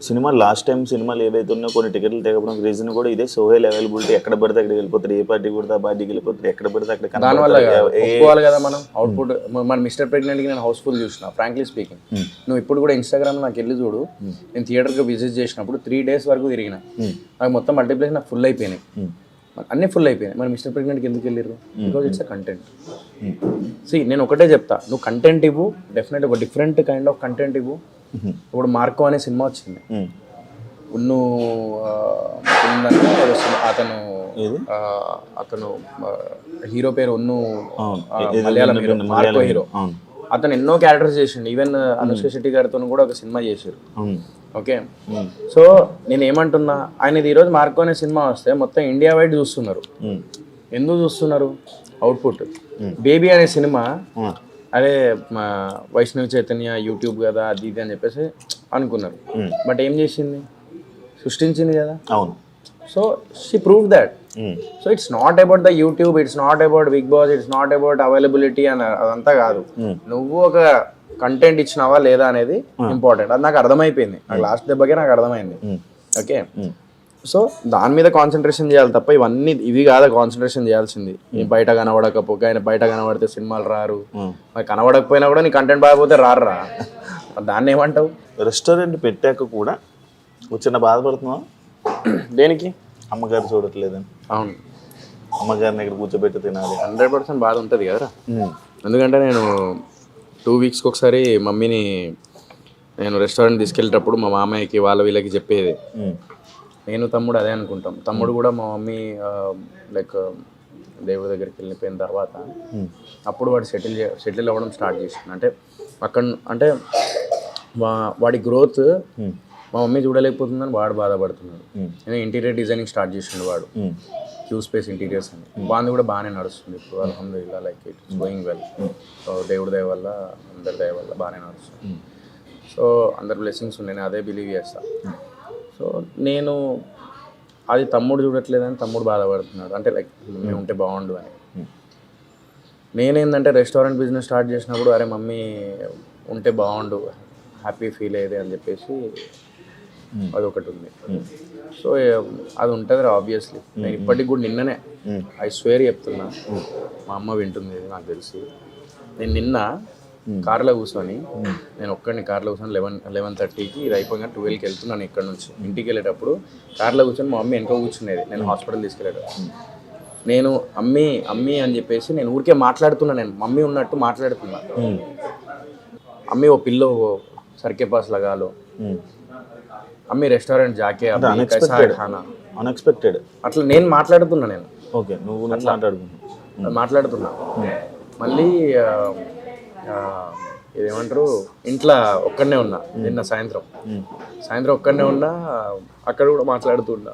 సినిమా లాస్ట్ టైం సినిమాలు ఏవైతే ఉన్నాయో కొన్ని టికెట్లు తెగడం రీజన్ కూడా ఇదే. సోహెల్ అవైలబిలిటీ ఎక్కడ పడితే అక్కడికి వెళ్ళిపోతారు, ఏ పార్టీ కూడా పార్టీకి వెళ్ళిపోతారు, ఎక్కడ పడితే అక్కడ. దానివల్ల ఒప్పుకోవాలి కదా మనం అవుట్పుట్. మన మిస్టర్ ప్రెగ్నెంట్కి నేను హౌస్ఫుల్ చూసిన, ఫ్రాంక్లీ స్పీకింగ్. నువ్వు ఇప్పుడు కూడా ఇన్స్టాగ్రామ్ నాకు వెళ్ళి చూడు, నేను థియేటర్కి విజిట్ చేసినప్పుడు 3 days వరకు తిరిగిన, నాకు మొత్తం మల్టీప్లెక్స్ నాకు ఫుల్ అయిపోయినాయి, అన్నీ ఫుల్ అయిపోయినాయి. మరి మిస్టర్ ప్రెగ్నెంట్కి ఎందుకు వెళ్ళారు? Because it's a content. నేను ఒకటే చెప్తా, నువ్వు కంటెంట్ ఇవ్వు, డెఫినెట్ ఒక డిఫరెంట్ కైండ్ ఆఫ్ కంటెంట్ ఇవ్వు. ఇప్పుడు మార్కో అనే సినిమా వచ్చింది, అతను హీరో పేరు మలయాళం హీరో, మార్కో హీరో. అతను ఎన్నో క్యారెక్టర్స్ చేసిండు, ఈవెన్ అనుష్క శెట్టి గారితో కూడా ఒక సినిమా చేశారు. ఓకే, సో నేను ఏమంటున్నా, ఆయనది ఈరోజు మార్కో అనే సినిమా వస్తే మొత్తం ఇండియా వైడ్ చూస్తున్నారు. ఎందుకు చూస్తున్నారు? అవుట్పుట్. బేబీ అనే సినిమా అదే వైష్ణవి చైతన్య యూట్యూబ్ కదా అది ఇది అని చెప్పేసి అనుకున్నారు. బట్ ఏం చేసింది? సృష్టించింది కదా. అవును. So she prove that. So it's not about the YouTube, it's not about Bigg Boss, it's not about availability అని అదంతా కాదు. నువ్వు ఒక కంటెంట్ ఇచ్చినావా లేదా అనేది ఇంపార్టెంట్. అది నాకు అర్థమైపోయింది, నాకు లాస్ట్ దెబ్బకే నాకు అర్థమైంది. ఓకే, సో దాని మీద కాన్సన్ట్రేషన్ చేయాలి తప్ప ఇవి కాదా కాన్సన్ట్రేషన్ చేయాల్సింది. బయట కనబడకపోతే, ఆయన బయట కనబడితే సినిమాలు రారు, మరి కనబడకపోయినా కూడా నీ కంటెంట్ బాగపోతే రారురా. దాన్ని ఏమంటావు? రెస్టారెంట్ పెట్టాక కూడా వచ్చిన బాధపడుతున్నావా? దేనికి? అమ్మగారు చూడట్లేదని. అవును, అమ్మగారిని ఇక్కడ కూర్చోబెట్టి తినాలి. 100% బాధ ఉంటుంది కదరా. ఎందుకంటే నేను 2 వీక్స్కి ఒకసారి మమ్మీని నేను రెస్టారెంట్ తీసుకెళ్ళేటప్పుడు మా మామయ్యకి వీళ్ళకి చెప్పేది. నేను తమ్ముడు అదే అనుకుంటాం. తమ్ముడు కూడా మా మమ్మీ లైక్ దేవుడి దగ్గరికి వెళ్ళిపోయిన తర్వాత అప్పుడు వాడు సెటిల్ అవ్వడం స్టార్ట్ చేసింది. అంటే అక్కడ అంటే వాడి గ్రోత్ మా మమ్మీ చూడలేకపోతుందని వాడు బాధపడుతున్నాడు. నేను ఇంటీరియర్ డిజైనింగ్ స్టార్ట్ చేసిండు వాడు, క్యూ స్పేస్ ఇంటీరియర్స్ అని. బాగుంది, కూడా బాగానే నడుస్తుంది ఇప్పుడు అల్హమ్దులిల్లా. Like it's going well. So దేవుడి దయ వల్ల, అందరి దయ వల్ల బాగానే నడుస్తుంది. సో అందరి బ్లెస్సింగ్స్ ఉన్నాయి, నేను అదే బిలీవ్ చేస్తాను. సో నేను అది తమ్ముడు చూడట్లేదని తమ్ముడు బాధపడుతున్నాడు. అంటే లైక్ మమ్మీ ఉంటే బాగుండు అని. నేనేందంటే రెస్టారెంట్ బిజినెస్ స్టార్ట్ చేసినప్పుడు అరే మమ్మీ ఉంటే బాగుండు, హ్యాపీ ఫీల్ అయ్యేది అని చెప్పేసి అదొకటి ఉంది. సో అది ఉంటుంది ఆబ్వియస్లీ. నేను ఇప్పటికి కూడా నిన్ననే ఐ స్వేర్ చెప్తున్నా, మా అమ్మ వింటుంది నాకు తెలిసి. నేను నిన్న కార్లో కూర్చొని, నేను ఒక్కడిని కార్లో కూర్చొని 11:30కి ఇది అయిపోయిన 12కి వెళ్తున్నాను ఇక్కడ నుంచి. ఇంటికి వెళ్ళేటప్పుడు కార్లో కూర్చొని మా మమ్మీ వెనక కూర్చునేది, నేను హాస్పిటల్ తీసుకెళ్ళేటప్పుడు. నేను అమ్మీ అమ్మీ అని చెప్పేసి నేను ఊరికే మాట్లాడుతున్నా, నేను మమ్మీ ఉన్నట్టు మాట్లాడుతున్నా. అమ్మీ ఓ పిల్లో సర్కే పాస్ లగాలో, అమ్మీ రెస్టారెంట్ జాకే అన్ఎక్స్పెక్టెడ్ అట్లా నేను మాట్లాడుతున్నా. నేను ఓకే, నువ్వు మాట్లాడుతున్నా. మళ్ళీ ఇదేమంటారు, ఇంట్లో ఒక్కడనే ఉన్నా నిన్న సాయంత్రం ఒక్కడనే ఉన్నా. అక్కడ కూడా మాట్లాడుతున్నా.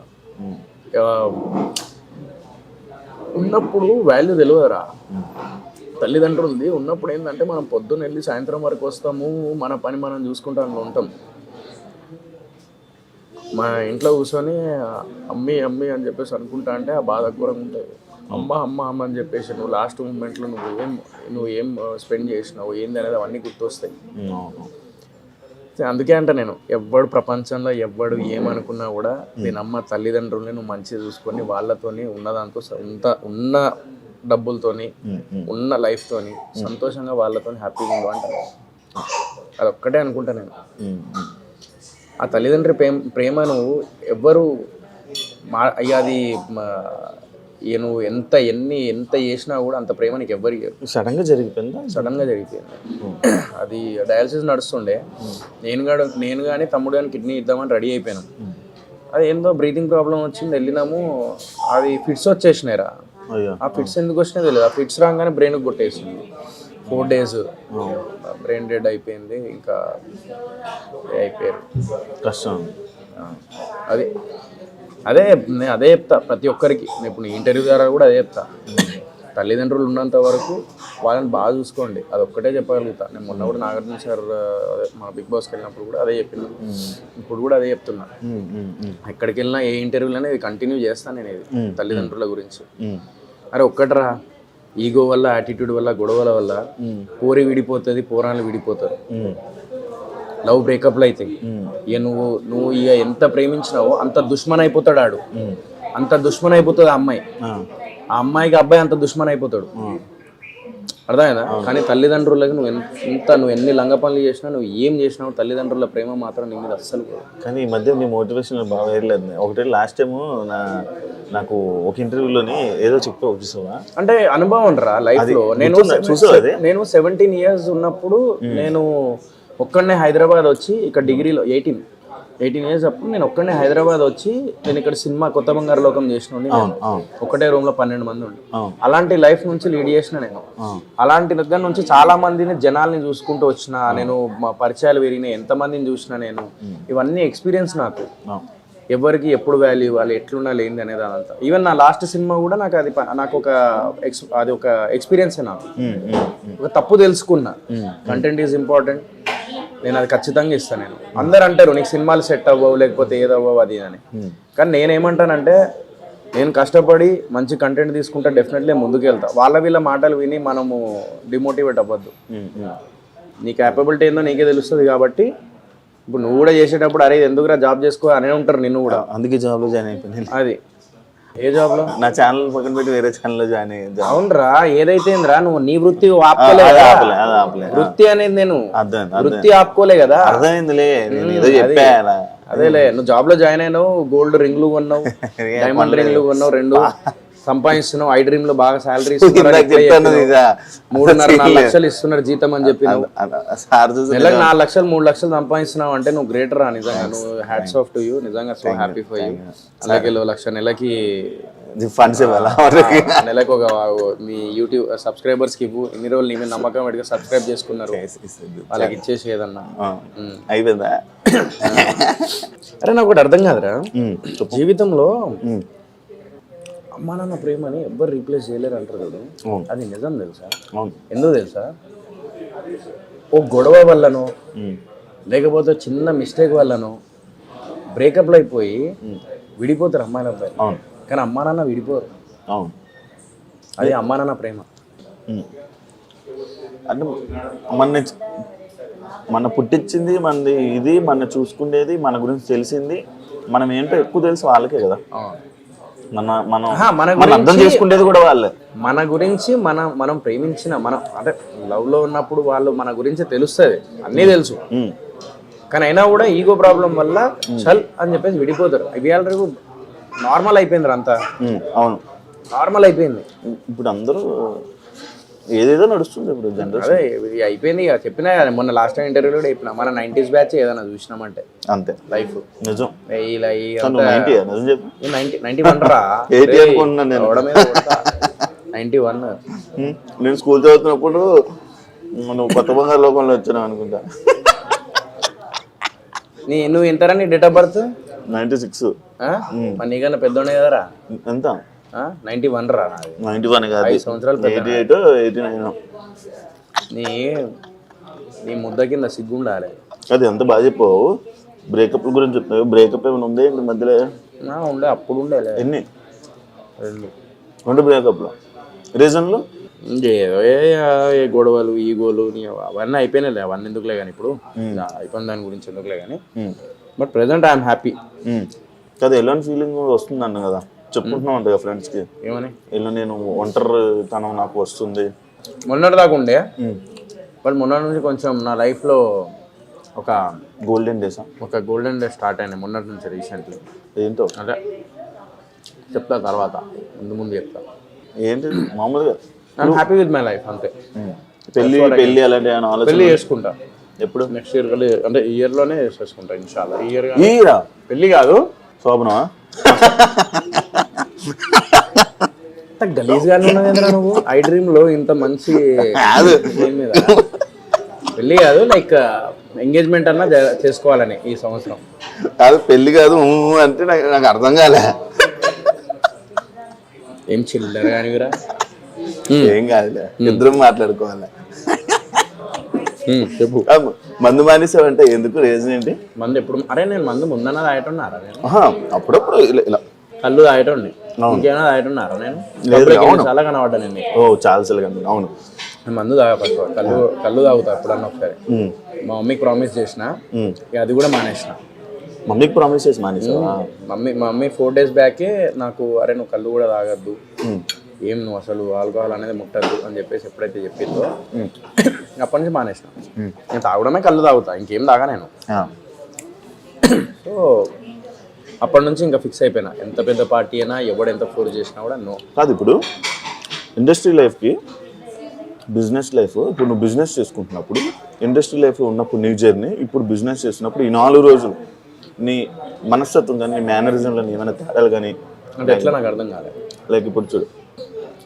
ఉన్నప్పుడు వాల్యూ తెలియదురా తల్లిదండ్రులది. ఉన్నప్పుడు ఏంటంటే మనం పొద్దున్న వెళ్ళి సాయంత్రం వరకు వస్తాము, మన పని మనం చూసుకుంటూ ఉంటాం. మా ఇంట్లో కూర్చొని అమ్మీ అమ్మీ అని చెప్పేసి అనుకుంటా అంటే ఆ బాధ ఘోరంగా ఉంటుంది. అమ్మ అమ్మ అమ్మ అని చెప్పేసి నువ్వు లాస్ట్ మూమెంట్లో నువ్వు ఏం స్పెండ్ చేసినావు ఏంది అనేది అవన్నీ గుర్తొస్తాయి. అందుకే అంట నేను, ఎవ్వడు ప్రపంచంలో ఎవ్వడు ఏమనుకున్నా కూడా నేను అమ్మ తల్లిదండ్రుల్ని నువ్వు మంచిగా చూసుకొని వాళ్ళతోని ఉన్నదాంతో ఉన్న డబ్బులతోని ఉన్న లైఫ్తోని సంతోషంగా వాళ్ళతో హ్యాపీగా ఉండు అంటాను. అదొక్కటే అనుకుంటా నేను. ఆ తల్లిదండ్రి ప్రేమను ఎవ్వరు అది నువ్వు ఎంత చేసినా కూడా అంత ప్రేమ నీకు ఎవ్వరికి. సడన్గా జరిగిపోయింది. అది డయాలసిస్ నడుస్తుండే. నేను కానీ తమ్ముడు కానీ కిడ్నీ ఇద్దామని రెడీ అయిపోయినాం. అది ఏందో బ్రీతింగ్ ప్రాబ్లం వచ్చింది, వెళ్ళినాము. అది ఫిట్స్ వచ్చేసినాయిరా. ఆ ఫిట్స్ ఎందుకు వచ్చినా తెలియదు. ఆ ఫిట్స్ రాగానే బ్రెయిన్కి కొట్టేసింది. 4 days బ్రెయిన్ డెడ్ అయిపోయింది. ఇంకా అయిపోయారు. కష్టం. నేను అదే చెప్తా ప్రతి ఒక్కరికి. నేను ఇప్పుడు ఇంటర్వ్యూ ద్వారా కూడా అదే చెప్తా. తల్లిదండ్రులు ఉన్నంత వరకు వాళ్ళని బాగా చూసుకోండి, అదొక్కటే చెప్పగలుగుతా. నేను మొన్న కూడా నాగార్జున సార్ మన బిగ్ బాస్కి వెళ్ళినప్పుడు కూడా అదే చెప్పిన, ఇప్పుడు కూడా అదే చెప్తున్నా. ఎక్కడికి వెళ్ళినా ఏ ఇంటర్వ్యూలనే ఇది కంటిన్యూ చేస్తాను నేను, ఇది తల్లిదండ్రుల గురించి. అరే ఒక్కటరా, ఈగో వల్ల, యాటిట్యూడ్ వల్ల, గొడవల వల్ల పోరి విడిపోతుంది, పోరాలు విడిపోతారు, లవ్ బ్రేకప్లు అవుతాయి. ఇక నువ్వు ఇక ఎంత ప్రేమించినావో అంత దుష్మన్ అయిపోతాడు ఆడు, అంత దుష్మన్ అయిపోతుంది ఆ అమ్మాయి. ఆ అమ్మాయికి అబ్బాయి అంత దుష్మన్ అయిపోతాడు, అర్థమైందా? కానీ తల్లిదండ్రులకి నువ్వు ఎన్ని లంగ పనులు చేసినా, నువ్వు ఏం చేసినావు, తల్లిదండ్రుల ప్రేమ మాత్రం నీ మీద అస్సలు. కానీ ఈ మధ్య నీ మోటివేషన్ బాగా వేయలేదు. ఒకటి లాస్ట్ టైము నాకు ఒక ఇంటర్వ్యూలోని ఏదో చెప్పావు చూసావా, అంటే అనుభవం రా లైఫ్లో. నేను 17 years ఉన్నప్పుడు నేను ఒక్కడనే హైదరాబాద్ వచ్చి, ఇక్కడ డిగ్రీలో 18 years అప్పుడు నేను ఒక్కడనే హైదరాబాద్ వచ్చి, నేను ఇక్కడ సినిమా కొత్త బంగారు లోకం చేసిన, ఒకటే రూమ్ లో 12 మంది ఉండి, అలాంటి లైఫ్ నుంచి లీడ్ చేసిన నేను. అలాంటి దగ్గర నుంచి చాలా మందిని జనాల్ని చూసుకుంటూ వచ్చిన నేను, మా పరిచయాలు పెరిగినాయి, ఎంతమందిని చూసిన నేను. ఇవన్నీ ఎక్స్పీరియన్స్ నాకు. ఎవరికి ఎప్పుడు వాల్యూ ఇవ్వాలి, ఎట్లున్నా లేనిది అనేది అదంతా. ఈవెన్ నా లాస్ట్ సినిమా కూడా నాకు ఒక ఎక్స్పీరియన్సే. నాకు ఒక తప్పు తెలుసుకున్నా, కంటెంట్ ఈజ్ ఇంపార్టెంట్, నేను అది ఖచ్చితంగా ఇస్తాను. నేను అందరు అంటారు నీకు సినిమాలు సెట్ అవ్వవు, లేకపోతే ఏదవ్వవు అది అని. కానీ నేనేమంటానంటే, నేను కష్టపడి మంచి కంటెంట్ తీసుకుంటా, డెఫినెట్లీ ముందుకు వెళ్తా. వీళ్ళ మాటలు విని మనము డిమోటివేట్ అవ్వద్దు. నీ క్యాపబిలిటీ ఏందో నీకే తెలుస్తుంది. కాబట్టి ఇప్పుడు నువ్వు కూడా చేసేటప్పుడు అరే ఎందుకురా జాబ్ చేసుకో అనే ఉంటారు నిన్ను కూడా. అందుకే జాబ్లో జాయిన్ అయిపోయింది. అది ఏ జాబ్ లో? నా ఛానల్ పక్కన పెట్టి వేరే ఛానల్లో జాయిన్ అయ్యింది. అవునరా, ఏదైతే నువ్వు నీ వృత్తి ఆపుకోలే, వృత్తి అనేది నేను వృత్తి ఆపుకోలే కదా. అర్థమైందిలే, అదేలే. నువ్వు జాబ్ లో జాయిన్ అయినావు, గోల్డ్ రింగ్లు కొన్నావు, డైమండ్ రింగ్లు కొన్నావు 2. సంపాదిస్తున్నావు, ఐ డ్రీమ్ లో బాగా శాలరీ చెప్పాను ఇక 3.5-4 లక్షలు ఇస్తున్నారు జీతం అని చెప్పి సార్ చూసి నెలకు 4 లక్షలు 3 లక్షలు సంపాదిస్తున్నావు అంటే నువ్వు గ్రేటర్ రా నిజంగా. నువ్వు హ్యాట్స్ ఆఫ్ టు యూ, నిజంగా సో హ్యాపీ ఫర్ యూ. అలాగే 1 లక్ష నెలకి ఫండ్స్ ఇవ్వాలా నెలకు ఒక మీ యూట్యూబ్ సబ్స్క్రైబర్స్ కి ఇవ్వు. ఇన్ని రోజులు నీ మీద నమ్మకం పెట్టుగా సబ్స్క్రైబ్ చేసుకున్నారు, వాళ్ళకి ఇచ్చేసి ఏదన్నా అయిపోయిందా. అరే నాకు ఒకటి అర్థం కాదురా, జీవితంలో అమ్మా నాన్న ప్రేమని ఎవ్వరు రీప్లేస్ చేయలేరు అంటారు కదా, అది నిజం తెలుసా? ఎందుకు తెలుసా? ఓ గొడవ వల్లనో లేకపోతే చిన్న మిస్టేక్ వల్లనో బ్రేకప్లు అయిపోయి విడిపోతారు అమ్మాయిల అబ్బాయి, కానీ అమ్మా నాన్న విడిపోరు. అది అమ్మా నాన్న ప్రేమ. అంటే మన పుట్టించింది మనది, ఇది మన చూసుకునేది, మన గురించి తెలిసింది, మనం ఏంటో ఎక్కువ తెలుసు వాళ్ళకే కదా. మనం అర్థం చేసుకునేది కూడా వాళ్ళే. మన గురించి మనం ప్రేమించిన మనం అంటే లవ్ లో ఉన్నప్పుడు వాళ్ళు మన గురించి తెలుస్తుంది, అన్నీ తెలుసు, కానీ అయినా కూడా ఈగో ప్రాబ్లం వల్ల చల్ అని చెప్పేసి విడిపోతారు. ఇవి రేపు నార్మల్ అయిపోయింది అంతా. అవును, నార్మల్ అయిపోయింది. ఇప్పుడు అందరూ ఏదేదో నడుస్తుంది ఇప్పుడు జనరేషన్. అదే ఇది అయిపోయింది ఇక. చెప్పినా కదా మొన్న లాస్ట్ టైం ఇంటర్వ్యూలో కూడా చెప్పిన, మన 90s బ్యాచ్ ఏదైనా చూసినామంటే అంతే లైఫ్. నిజం. 91 రా, 91. నేను స్కూల్ చదువుతున్నప్పుడు నువ్వు కొత్త బంగారు లోకంలో వచ్చినావు అనుకుంటా. నువ్వు ఎంతరా నీ డేట్ ఆఫ్ బర్త్? 96. మరి నీకన్నా పెద్దోడే కదరా. ఎంత? 91 రా. 91 కాదు, 5 సంవత్సరాలు 88, 89. నీ ముద్ద కింద సిగ్గుండాలి. అది ఎంత బాగా చెప్పావు. బ్రేకప్ గురించి చెప్తావు. బ్రేకప్ ఏమైనా ఉందే ఇంటి మధ్యలో? ఉండే, అప్పుడు ఉండే. ఎన్ని? 2 బ్రేకప్లు. రీజన్లు ఏ గొడవలు, ఈగోలు అవన్నీ అయిపోయినాయి. అవన్నీ ఎందుకులే కానీ, ఇప్పుడు అయిపోయిన దాని గురించి ఎందుకులే కానీ. But present I'm happy. కదా, ఎలాంటి ఫీలింగ్ వస్తుంది అన్న కదా, చెప్పుకుంటున్నావు అంట కదా ఫ్రెండ్స్కి. ఏమని? ఇలా నేను ఒంటరితనం నాకు వస్తుంది. మొన్నటి దాకా ఉండే, బట్ మొన్నటి నుంచి కొంచెం నా లైఫ్లో ఒక గోల్డెన్ డే స్టార్ట్ అయినాయి మొన్నటి నుంచి రీసెంట్లీ. ఏంటో అంటే చెప్తా తర్వాత, ముందు చెప్తా. ఏంటి మామూలుగా I'm happy with my life అంతే. పెళ్ళి అలాంటి ఆలోచన? పెళ్ళి చేసుకుంటా ఎప్పుడు? నెక్స్ట్ ఇయర్, అంటే ఈ ఇయర్లోనే చేసుకుంటా ఇన్షాల్లా. ఈ ఇయర్ పెళ్ళి కాదు, శోభనమా? గలీజ్గానే ఉన్నదేంద్రా నువ్వు. ఐ డ్రీమ్ లో ఇంత మంచి మీద పెళ్ళి కాదు, లైక్ ఎంగేజ్మెంట్ అన్నా చేసుకోవాలని ఈ సంవత్సరం. కాదు పెళ్ళి కాదు అంటే నాకు అర్థం కాలే. ఏం చిల్లర కానివిరా. ఏం కాదులే, ఇద్దరం మాట్లాడుకోవాలి. చెప్పు. మందు మానేసావంటే ఎందుకు? రీజన్ ఏంటి? మందు ఎప్పుడు? అరే నేను మందు ముందన్నా తాగేటున్నారా నేను? అప్పుడప్పుడు ఇలా కళ్ళు తాగేటండి, ఇంకేమైనా తాగేటున్నారా నేను? చాలా కనబడ్డా నేను. చాలా సార్లు కనబడ్డా. అవును, మందు తాగా ఫస్ట్. కళ్ళు తాగుతా ఎప్పుడన్నా ఒకసారి. మా మమ్మీకి ప్రామిస్ చేసిన, అది కూడా మానేసిన. మమ్మీకి ప్రామిస్ చేసి మానేసావా? మా మమ్మీ 4 days బ్యాకే నాకు, అరే నువ్వు కళ్ళు కూడా తాగద్దు, ఏం నువ్వు అసలు ఆల్కహాల్ అనేది ముట్టద్దు అని చెప్పేసి ఎప్పుడైతే చెప్పిందో అప్పటి నుంచి మానేసిన. నేను తాగడమే కళ్ళు తాగుతా, ఇంకేం తాగా నేను. సో అప్పటి నుంచి ఇంకా ఫిక్స్ అయిపోయినా, ఎంత పెద్ద పార్టీ అయినా ఎవడు ఎంత ఫోర్స్ చేసినా కూడా నో. కాదు, ఇప్పుడు ఇండస్ట్రీ లైఫ్కి బిజినెస్ లైఫ్, ఇప్పుడు నువ్వు బిజినెస్ చేసుకుంటున్నప్పుడు, ఇండస్ట్రీ లైఫ్లో ఉన్నప్పుడు నీ జర్నీ, ఇప్పుడు బిజినెస్ చేసినప్పుడు ఈ 4 రోజులు నీ మనస్తత్వం కానీ, నీ మేనరిజంలో ఏమైనా తేడాలు కానీ అంటే ఎట్లా నాకు అర్థం కాలేదు. లైక్ ఇప్పుడు చూడు,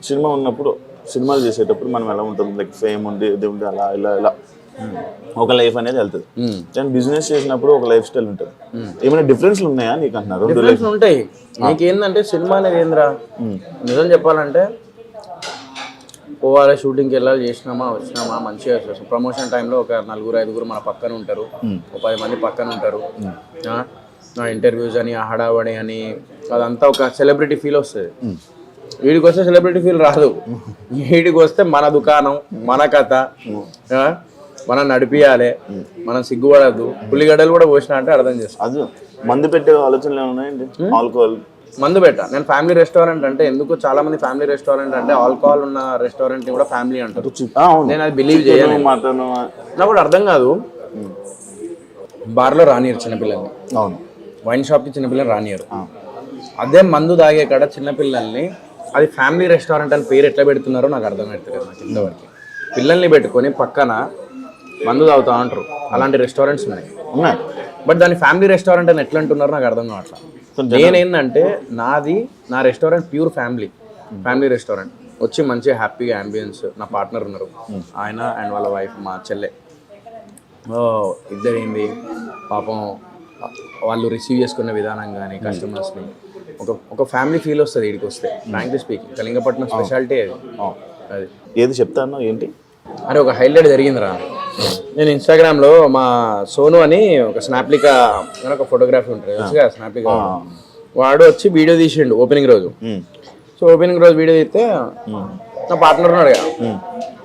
సినిమా ఉన్నప్పుడు, సినిమాలు చేసేటప్పుడు మనం ఎలా ఉంటుంది, లైక్ ఫేమ్ ఉండి ఇది ఉండి అలా ఇలా ఒక లైఫ్ అనేది వెళ్తుంది. కానీ బిజినెస్ చేసినప్పుడు ఒక లైఫ్ స్టైల్ ఉంటుంది. ఏమైనా డిఫరెన్స్లు ఉన్నాయా నీకు అంటున్నారు? డిఫరెన్స్ ఉంటాయి. నీకేందంటే సినిమా అనేది ఏంద్రా, నిజం చెప్పాలంటే పోవాలి, షూటింగ్కి వెళ్ళాలి, చేసినామా వచ్చినామా మంచిగా ప్రమోషన్ టైంలో ఒక 4-5 మన పక్కన ఉంటారు, ఒక 10 మంది పక్కన ఉంటారు. ఇంటర్వ్యూస్ అని, హడావడి అని, అదంతా ఒక సెలబ్రిటీ ఫీల్ వస్తుంది. వీడికి వస్తే సెలబ్రిటీ ఫీల్ రాదు. వీడికి వస్తే మన దుకాణం, మన కథ, మనం నడిపియాలి, మనం సిగ్గుపడద్దు. ఉల్లిగడ్డలు కూడా పోసినా అంటే అర్థం చేస్తాం. అది మందు పెట్టే ఆలోచనలు ఏమున్నాయండి? ఆల్కహాల్ మందు పెట్టా నేను. ఫ్యామిలీ రెస్టారెంట్ అంటే ఎందుకు చాలా మంది ఫ్యామిలీ రెస్టారెంట్ అంటే ఆల్కహాల్ ఉన్న రెస్టారెంట్ ని కూడా ఫ్యామిలీ అంటారు. నేను అది బిలీవ్ చేయను. నాకు కూడా అర్థం కాదు. బార్లో రానియరు చిన్నపిల్లల్ని, వైన్ షాప్కి చిన్నపిల్లలు రానియరు. అదే మందు తాగే కాడ చిన్నపిల్లల్ని అది ఫ్యామిలీ రెస్టారెంట్ అని పేరు ఎట్లా పెడుతున్నారో నాకు అర్థమవుతుంది నాకు ఇంతవరకు. పిల్లల్ని పెట్టుకొని పక్కన మందు తాగుతా అంటారు, అలాంటి రెస్టారెంట్స్ ఉన్నాయి. బట్ దాన్ని ఫ్యామిలీ రెస్టారెంట్ అని ఎట్లా అంటున్నారో నాకు అర్థం కావట్లా. నేనేందంటే నా రెస్టారెంట్ ప్యూర్ ఫ్యామిలీ రెస్టారెంట్. వచ్చి మంచిగా హ్యాపీగా అంబియన్స్, నా పార్ట్నర్ ఉన్నారు, ఆయన అండ్ వాళ్ళ వైఫ్ మా చెల్లె. ఇద్దరేంది పాపం వాళ్ళు రిసీవ్ చేసుకున్న విధానం కానీ కస్టమర్స్ని ఒక ఫ్యామిలీ ఫీల్ వస్తుంది వీడికి వస్తే. ఫ్రాంక్లీ స్పీకింగ్ కళింగపట్నం స్పెషాలిటీ అది. ఏది చెప్తాను ఏంటి అరే ఒక హైలైట్ జరిగిందిరా. నేను ఇన్స్టాగ్రామ్లో మా సోను అని ఒక స్నాప్లికా అని ఒక ఫోటోగ్రఫీ ఉంటుంది కదా స్నాప్లికా, వాడు వచ్చి వీడియో తీసిండు ఓపెనింగ్ రోజు. సో ఓపెనింగ్ రోజు వీడియో తీస్తే నా పార్ట్నర్ ఉన్నాడు కదా,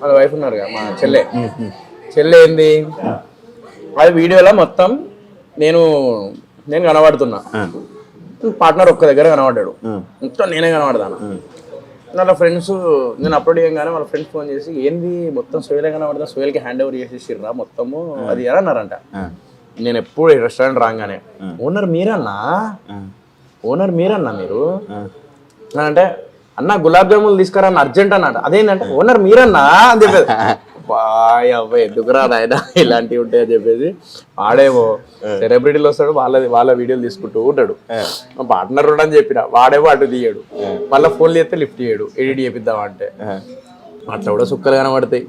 వాళ్ళ వైఫ్ ఉన్నారు కదా, మా చెల్లె ఏంది అది వీడియోలో మొత్తం నేను కనబడుతున్నా, పార్ట్నర్ ఒక్క దగ్గర కనబడ్డాడు, మొత్తం నేనే కనబడతాను. వాళ్ళ ఫ్రెండ్స్ నేను అప్లోడ్ చేయగానే వాళ్ళ ఫ్రెండ్స్ ఫోన్ చేసి ఏంది మొత్తం సోయలే కనబడతా, సోయల్కి హ్యాండ్ ఓవర్ చేసేసిర్రా మొత్తము అది ఎలా అన్నారంట. నేను ఎప్పుడు రెస్టారెంట్ రాగానే ఓనర్ మీరన్నా మీరు అంటే అన్న గులాబ్ జాములు తీసుకురా అన్న అర్జెంట్ అన్నట్టు. అదేంటంటే ఓనర్ మీరన్నా అని చెప్పేది. బాయ్ అబ్బాయి ఎందుకురా నాయన ఇలాంటివి ఉంటాయని చెప్పేసి వాడేమో సెలబ్రిటీలు వస్తాడు, వాళ్ళ వీడియోలు తీసుకుంటూ ఉంటాడు. మా పార్ట్నర్ అని చెప్పిన వాడేమో అటు తీయడు, మళ్ళీ ఫోన్లు చేస్తే లిఫ్ట్ చేయడు, ఎడిట్ చేపిద్దాం అంటే అట్లా కూడా సుక్కలు కనబడతాయి.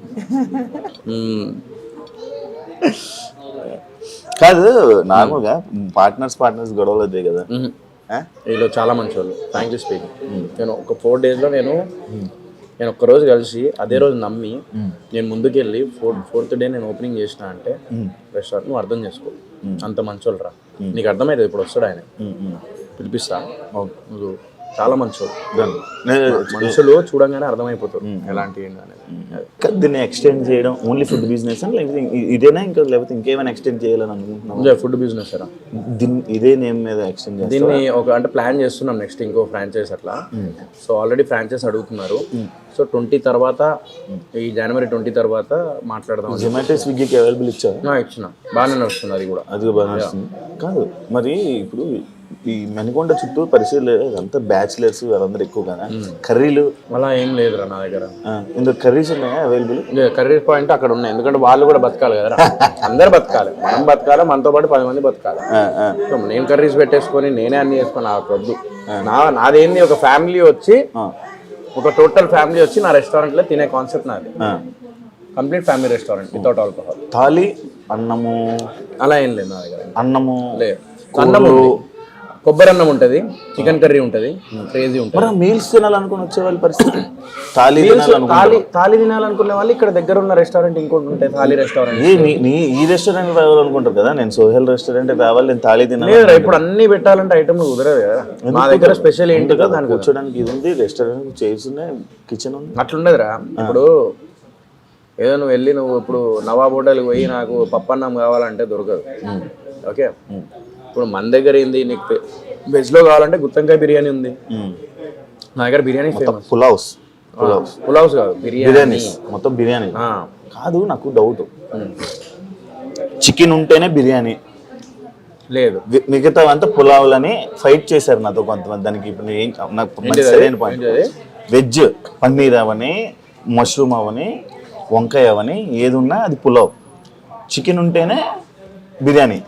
కాదు నార్మల్గా పార్ట్నర్స్ గొడవలు అవుతాయి కదా, వీళ్ళు చాలా మంచి వాళ్ళు ఫ్రాంక్లీ స్పీకింగ్. నేను ఒక 4 daysలో నేను ఒక్కరోజు కలిసి అదే రోజు నమ్మి నేను ముందుకెళ్ళి 4th day నేను ఓపెనింగ్ చేసిన అంటే రెస్టారెంట్ నువ్వు అర్థం చేసుకో, అంత మంచోళ్ళు రా. నీకు అర్థమవుతుంది ఇప్పుడు వస్తాడు ఆయన, పిలిపిస్తా, నువ్వు చాలా మంచోళ్ళు. మనుషులు చూడంగానే అర్థమైపోతారు ఎలాంటి దీన్ని ఎక్స్టెండ్ చేయడం ఓన్లీ ఫుడ్ బిజినెస్ అని లేకపోతే ఇదేనా ఇంకా లేకపోతే ఇంకేమైనా ఎక్స్టెండ్ చేయాలని అనుకుంటున్నాం? ఫుడ్ బిజినెస్ రా, ఇదే నేమ్ మీద ఎక్స్టెండ్ చేయాలి. దీన్ని అంటే ప్లాన్ చేస్తున్నాం నెక్స్ట్ ఇంకో ఫ్రాంచైజ్ అట్లా. సో ఆల్రెడీ ఫ్రాంచైజ్ అడుగుతున్నారు. సో 20 తర్వాత ఈ January 20 తర్వాత మాట్లాడదాం. జొమాటో స్విగ్గీకి అవైలబుల్ ఇచ్చిన బాగానే నడుస్తుంది, అది కూడా బాగా నడుస్తుంది. కాదు మరి ఇప్పుడు ఈ మణికొండ చుట్టూ పరిశీలన అంతా బ్యాచిలర్స్ వాళ్ళందరూ ఎక్కువ కదా, కర్రీలు అలా ఏం లేదురా నా దగ్గర. ఇందులో కర్రీస్ ఉన్నాయా అవైలబుల్? కర్రీ పాయింట్ అక్కడ ఉన్నాయి, ఎందుకంటే వాళ్ళు కూడా బతకాలి కదా, అందరు బతకాలి, మనం బతకాలి, మనతో పాటు 10 మంది బతకాలి. నేను కర్రీస్ పెట్టేసుకొని నేనే అన్ని చేసుకొని నాకు వద్దు. నాదేంది ఒక ఫ్యామిలీ వచ్చి ఒక టోటల్ ఫ్యామిలీ వచ్చి నా రెస్టారెంట్లో తినే కాన్సెప్ట్ నాది. Complete family restaurant without alcohol. Thali అన్నము అలా ఏం లేదు నా దగ్గర. అన్నము లేదు, అన్నము కొబ్బరి అన్నం ఉంటుంది, చికెన్ కర్రీ ఉంటుంది, క్రేజీ ఉంటుంది. మీల్స్ తినాలనుకుని వచ్చే వాళ్ళ పరిస్థితి థాలీ తినాలనుకునే వాళ్ళు ఇక్కడ దగ్గర ఉన్న రెస్టారెంట్ ఇంకోటి ఉంటాయి, థాలీ రెస్టారెంట్. ఈ రెస్టారెంట్ రావాలనుకుంటారు కదా, నేను సోహెల్ రెస్టారెంట్ రావాలి, నేను థాలీ తినాలి. ఇప్పుడు అన్ని పెట్టాలంటే ఐటమ్ కుదరదు కదా. మా దగ్గర స్పెషల్ ఏంటి కదా, దానికి కూర్చోడానికి ఇది ఉంది, రెస్టారెంట్ చైర్స్ ఉన్నాయి, కిచెన్ ఉంది. అట్లుండదురా. ఇప్పుడు ఏదో నువ్వు వెళ్ళి నువ్వు ఇప్పుడు నవాబ్ హోటల్కి పోయి నాకు పప్పన్నం కావాలంటే దొరకదు. ఓకే, ఇప్పుడు మన దగ్గర ఏంది, నీకు వెజ్లో కావాలంటే గుత్తంకాయ బిర్యానీ ఉంది, నా దగ్గర బిర్యానీ ఫేమస్. పులావ్స్ కాదు బిర్యానీ, మొత్తం బిర్యానీ కాదు. నాకు డౌట్, చికెన్ ఉంటేనే బిర్యానీ లేదు, మిగతా అంతా పులావులని ఫైట్ చేశారు నాతో కొంతమంది. దానికి ఇప్పుడు ఏం నాకు సరైన పాయింట్, వెజ్ పన్నీర్ అవని, మష్రూమ్ అవని, వంకాయ అవని, ఏది ఉన్నా అది పులావ్. చికెన్ ఉంటేనే బిర్యానీ.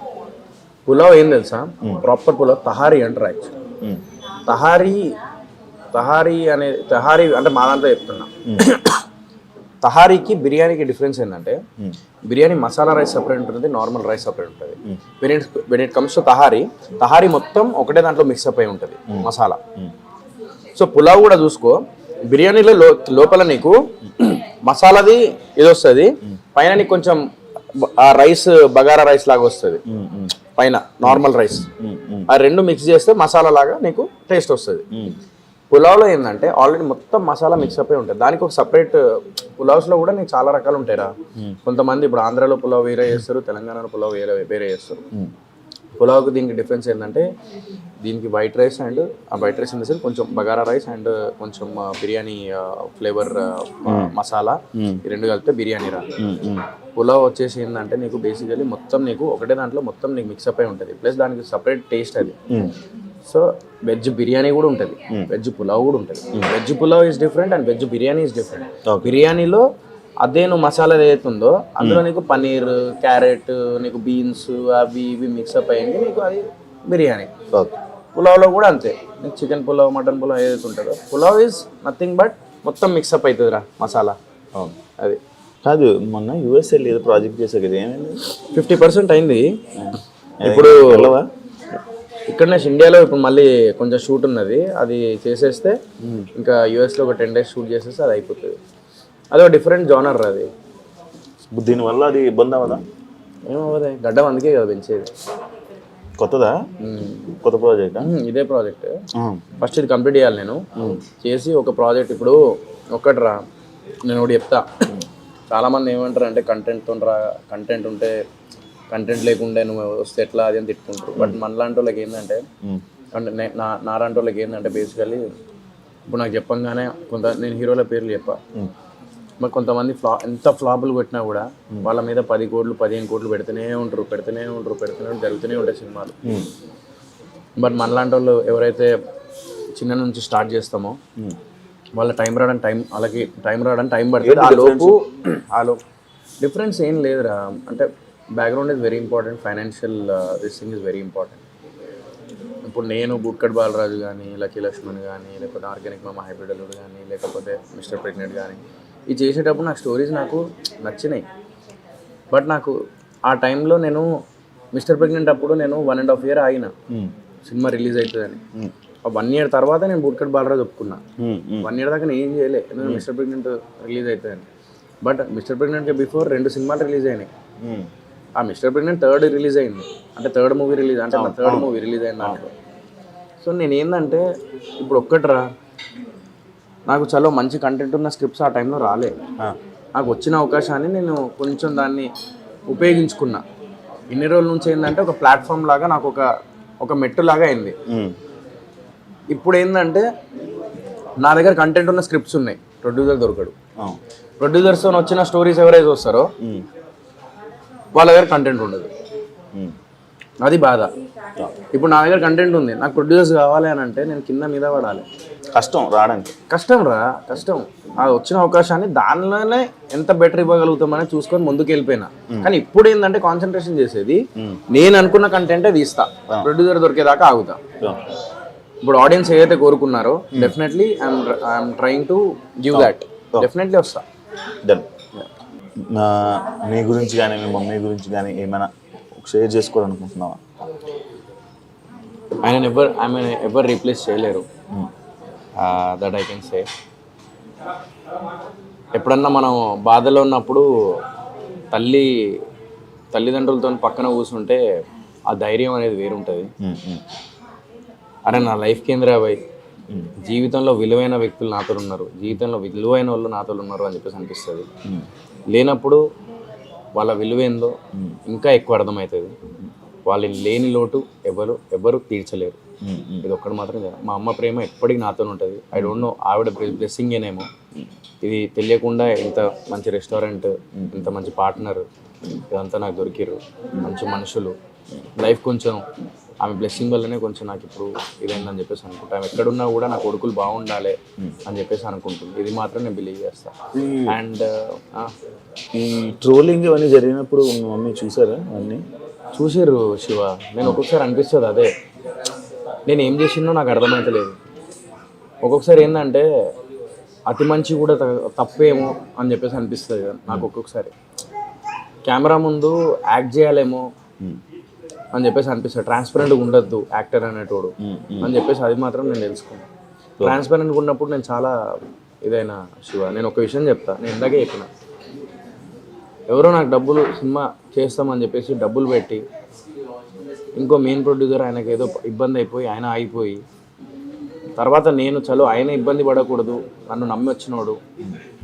పులావ్ ఏం తెలుసా, ప్రాపర్ పులావ్ తహారీ అంటారు యాక్చువల్లీ. తహారీ అంటే మా దాంట్లో చెప్తున్నా. తహారీకి బిర్యానీకి డిఫరెన్స్ ఏంటంటే, బిర్యానీ మసాలా రైస్ సపరేట్ ఉంటుంది, నార్మల్ రైస్ సపరేట్ ఉంటుంది. When it comes to tahari మొత్తం ఒకటే దాంట్లో మిక్సప్ అయి ఉంటుంది మసాలా. సో పులావ్ కూడా చూసుకో, బిర్యానీలో లోపల నీకు మసాలాది ఇది వస్తుంది, పైన నీకు కొంచెం ఆ రైస్ బగారా రైస్ లాగా వస్తుంది, పైన నార్మల్ రైస్. ఆ రెండు మిక్స్ చేస్తే మసాలా లాగా నీకు టేస్ట్ వస్తుంది. పులావ్లో ఏంటంటే ఆల్రెడీ మొత్తం మసాలా మిక్సప్ అయి ఉంటుంది, దానికి ఒక సపరేట్. పులావ్స్లో కూడా నీకు చాలా రకాలు ఉంటాయిరా. కొంతమంది ఇప్పుడు ఆంధ్రాలో పులావ్ వేరే చేస్తారు, తెలంగాణలో పులావ్ వేరే చేస్తారు. పులావ్కి దీనికి డిఫరెన్స్ ఏంటంటే, దీనికి వైట్ రైస్ అండ్ ఆ white rice in the sense కొంచెం బగారా రైస్ అండ్ కొంచెం బిర్యానీ ఫ్లేవర్ మసాలా, ఈ రెండు కలిపితే బిర్యానీ రా. పులావ్ వచ్చేసి ఏంటంటే నీకు బేసికలీ మొత్తం నీకు ఒకటే దాంట్లో మొత్తం నీకు మిక్సప్ అయి ఉంటుంది, ప్లస్ దానికి సపరేట్ టేస్ట్ అది. సో వెజ్ బిర్యానీ కూడా ఉంటుంది, వెజ్ పులావ్ కూడా ఉంటుంది. Veg pulao is different and veg biryani is different. బిర్యానీలో అదే నువ్వు మసాలా ఏదైతుందో అందులో నీకు పన్నీర్, క్యారెట్, నీకు బీన్స్ అవి ఇవి మిక్సప్ అయ్యింది, నీకు అది బిర్యానీ. పులావ్లో కూడా అంతే, నీకు చికెన్ పులావ్, మటన్ పులావ్ ఏదైతే ఉంటుందో పులావ్ ఈజ్ నథింగ్ బట్ మొత్తం మిక్సప్ అవుతుంది రా మసాలా. అది కాదు, మొన్న యూఎస్ఏ ఏదో ప్రాజెక్ట్ చేసా కదా, ఏమైంది? 50% అయింది. ఇప్పుడు ఇక్కడనే ఇండియాలో ఇప్పుడు మళ్ళీ కొంచెం షూట్ ఉన్నది, అది చేసేస్తే ఇంకా యూఎస్లో ఒక 10 days షూట్ చేసేస్తే అది అయిపోతుంది. అది ఒక డిఫరెంట్ జోనర్ అది. దీనివల్ల అది ఇబ్బంది అవ్వదా? ఏమవ్వదే, గడ్డం అందుకే కదా పెంచేది. కొత్తదా? కొత్త ప్రాజెక్ట్? ఇదే ప్రాజెక్ట్. ఫస్ట్ ఇది కంప్లీట్ చేయాలి నేను. చేసి ఒక ప్రాజెక్ట్ ఇప్పుడు ఒక్కటి నేను ఒకటి చెప్తా. చాలామంది ఏమంటారు అంటే కంటెంట్ ఉంటే కంటెంట్ లేకుండా నువ్వు వస్తే ఎట్లా అది అని తిట్టుకుంటారు. బట్ మనలాంటి వాళ్ళకి ఏంటంటే, అంటే నాలాంటి వాళ్ళకి ఏంటంటే బేసికలీ ఇప్పుడు నాకు చెప్పంగానే నేను హీరోల పేర్లు చెప్పా, మరి కొంతమంది ఎంత ఫ్లాపులు కొట్టినా కూడా వాళ్ళ మీద 10 కోట్లు 15 కోట్లు పెడుతూనే ఉంటారు జరుగుతూనే ఉంటాయి సినిమాలు. బట్ మనలాంటి వాళ్ళు ఎవరైతే చిన్న నుంచి స్టార్ట్ చేస్తామో వాళ్ళ వాళ్ళకి టైం రావడానికి టైం పడుతుంది. ఆ లోపు డిఫరెన్స్ ఏం లేదురా. అంటే background is very important, financial this thing is very important. ఇప్పుడు నేను బుట్కట్ బాలరాజు కానీ, లక్కీ లక్ష్మణ్ కానీ, లేకపోతే ఆర్గానిక్ మామ హైబ్రిడ్ అల్లుడు కానీ, లేకపోతే మిస్టర్ ప్రెగ్నెంట్ కానీ, ఇది చేసేటప్పుడు నాకు స్టోరీస్ నాకు నచ్చినాయి. బట్ నాకు ఆ టైంలో నేను మిస్టర్ ప్రెగ్నెంట్ అప్పుడు నేను 1.5 year ఆగిన సినిమా రిలీజ్ అవుతుందని. 1 year తర్వాత నేను బుట్కట్ బాలరాజు ఒప్పుకున్నా. 1 year దాకా నేను ఏం చేయలే, ఎందుకంటే మిస్టర్ ప్రెగ్నెంట్ రిలీజ్ అవుతుందని. బట్ మిస్టర్ ప్రెగ్నెంట్కి బిఫోర్ 2 సినిమాలు రిలీజ్ అయినాయి. ఆ మిస్టర్ ప్రెగ్నెంట్ థర్డ్ రిలీజ్ అయింది, అంటే థర్డ్ మూవీ రిలీజ్ అయింది దాంట్లో. సో నేను ఏంటంటే ఇప్పుడు ఒక్కటిరా, నాకు చాలా మంచి కంటెంట్ ఉన్న స్క్రిప్ట్స్ ఆ టైంలో రాలే. నాకు వచ్చిన అవకాశాన్ని నేను కొంచెం దాన్ని ఉపయోగించుకున్నా. ఇన్ని రోజుల నుంచి ఏంటంటే ఒక ప్లాట్ఫామ్ లాగా నాకు ఒక మెట్టు లాగా అయింది. ఇప్పుడు ఏంటంటే నా దగ్గర కంటెంట్ ఉన్న స్క్రిప్ట్స్ ఉన్నాయి, ప్రొడ్యూసర్ దొరకడు. ప్రొడ్యూసర్స్తో వచ్చిన స్టోరీస్ ఎవరైతే వస్తారో వాళ్ళ దగ్గర కంటెంట్ ఉండదు, అది బాధ. ఇప్పుడు నా దగ్గర కంటెంట్ ఉంది, నాకు ప్రొడ్యూసర్స్ కావాలి అని అంటే నేను కింద మీద పడాలి. కష్టం రావడానికి, కష్టం. అది వచ్చిన అవకాశాన్ని దానిలోనే ఎంత బెటర్ ఇవ్వగలుగుతామని చూసుకొని ముందుకు వెళ్ళిపోయినా. కానీ ఇప్పుడు ఏంటంటే కాన్సన్ట్రేషన్ చేసేది నేను అనుకున్న కంటెంటే తీస్తా, ప్రొడ్యూసర్ దొరికేదాకా ఆగుతా. ఇప్పుడు ఆడియన్స్ ఏదైతే కోరుకున్నారో definitely I'm trying to give that, definitely వస్తా. డన్. మీ గురించి కానీ మీ మమ్మీ గురించి కానీ ఏమైనా షేర్ చేసుకోవాలనుకుంటున్నావా? ఆయన ఎవరు రీప్లేస్ చేయలేరు, దట్ ఐ కెన్ సే. ఎప్పుడన్నా మనం బాధలో ఉన్నప్పుడు తల్లిదండ్రులతో పక్కన కూర్చుంటే ఆ ధైర్యం అనేది వేరుంటుంది. అరే నా లైఫ్ కేంద్ర పోయి జీవితంలో విలువైన వ్యక్తులు నాతో ఉన్నారు, జీవితంలో విలువైన వాళ్ళు నాతో ఉన్నారు అని చెప్పేసి అనిపిస్తుంది. లేనప్పుడు వాళ్ళ విలువేందో ఇంకా ఎక్కువ అర్థమవుతుంది. వాళ్ళ లేని లోటు ఎవరు తీర్చలేరు. ఇది ఒక్కటి మాత్రం. మా అమ్మ ప్రేమ ఎప్పటికీ నాతో ఉంటుంది. ఐ డోంట్ నో ఆవిడ బ్లెస్సింగ్ ఏనేమో, ఇది తెలియకుండా ఇంత మంచి రెస్టారెంట్, ఇంత మంచి పార్ట్నర్, ఇదంతా నాకు దొరికిరు. మంచి మనుషులు, లైఫ్ కొంచెం ఆమె బ్లెస్సింగ్ వల్లనే కొంచెం నాకు ఇప్పుడు ఇదైందని చెప్పేసి అనుకుంటా. ఆమె ఎక్కడున్నా కూడా నా కొడుకులు బాగుండాలి అని చెప్పేసి అనుకుంటుంది. ఇది మాత్రం నేను బిలీవ్ చేస్తాను. అండ్ ఈ ట్రోలింగ్ ఇవన్నీ జరిగినప్పుడు మీ మమ్మీ చూసారా? అన్నీ చూసారు శివ. నేను ఒక్కొక్కసారి అనిపిస్తుంది అదే, నేను ఏం చేసిందో నాకు అర్థమవుతలేదు. ఒక్కొక్కసారి ఏంటంటే అతి మంచి కూడా తప్పేమో అని చెప్పేసి అనిపిస్తుంది నాకు. ఒక్కొక్కసారి కెమెరా ముందు యాక్ట్ చేయాలేమో అని చెప్పేసి అనిపిస్తుంది. ట్రాన్స్పరెంట్గా ఉండద్దు యాక్టర్ అనేటోడు అని చెప్పేసి అది మాత్రం నేను తెలుసుకున్నాను. ట్రాన్స్పరెంట్గా ఉన్నప్పుడు నేను చాలా ఇదైనా శివ. నేను ఒక విషయం చెప్తా, నేను ఇందాకే చెప్పిన, ఎవరో నాకు డబ్బులు సినిమా చేస్తామని చెప్పేసి డబ్బులు పెట్టి ఇంకో మెయిన్ ప్రొడ్యూసర్ ఆయనకి ఏదో ఇబ్బంది అయిపోయి ఆయన ఆగిపోయి తర్వాత నేను ఆయన ఇబ్బంది పడకూడదు, నన్ను నమ్మి వచ్చినోడు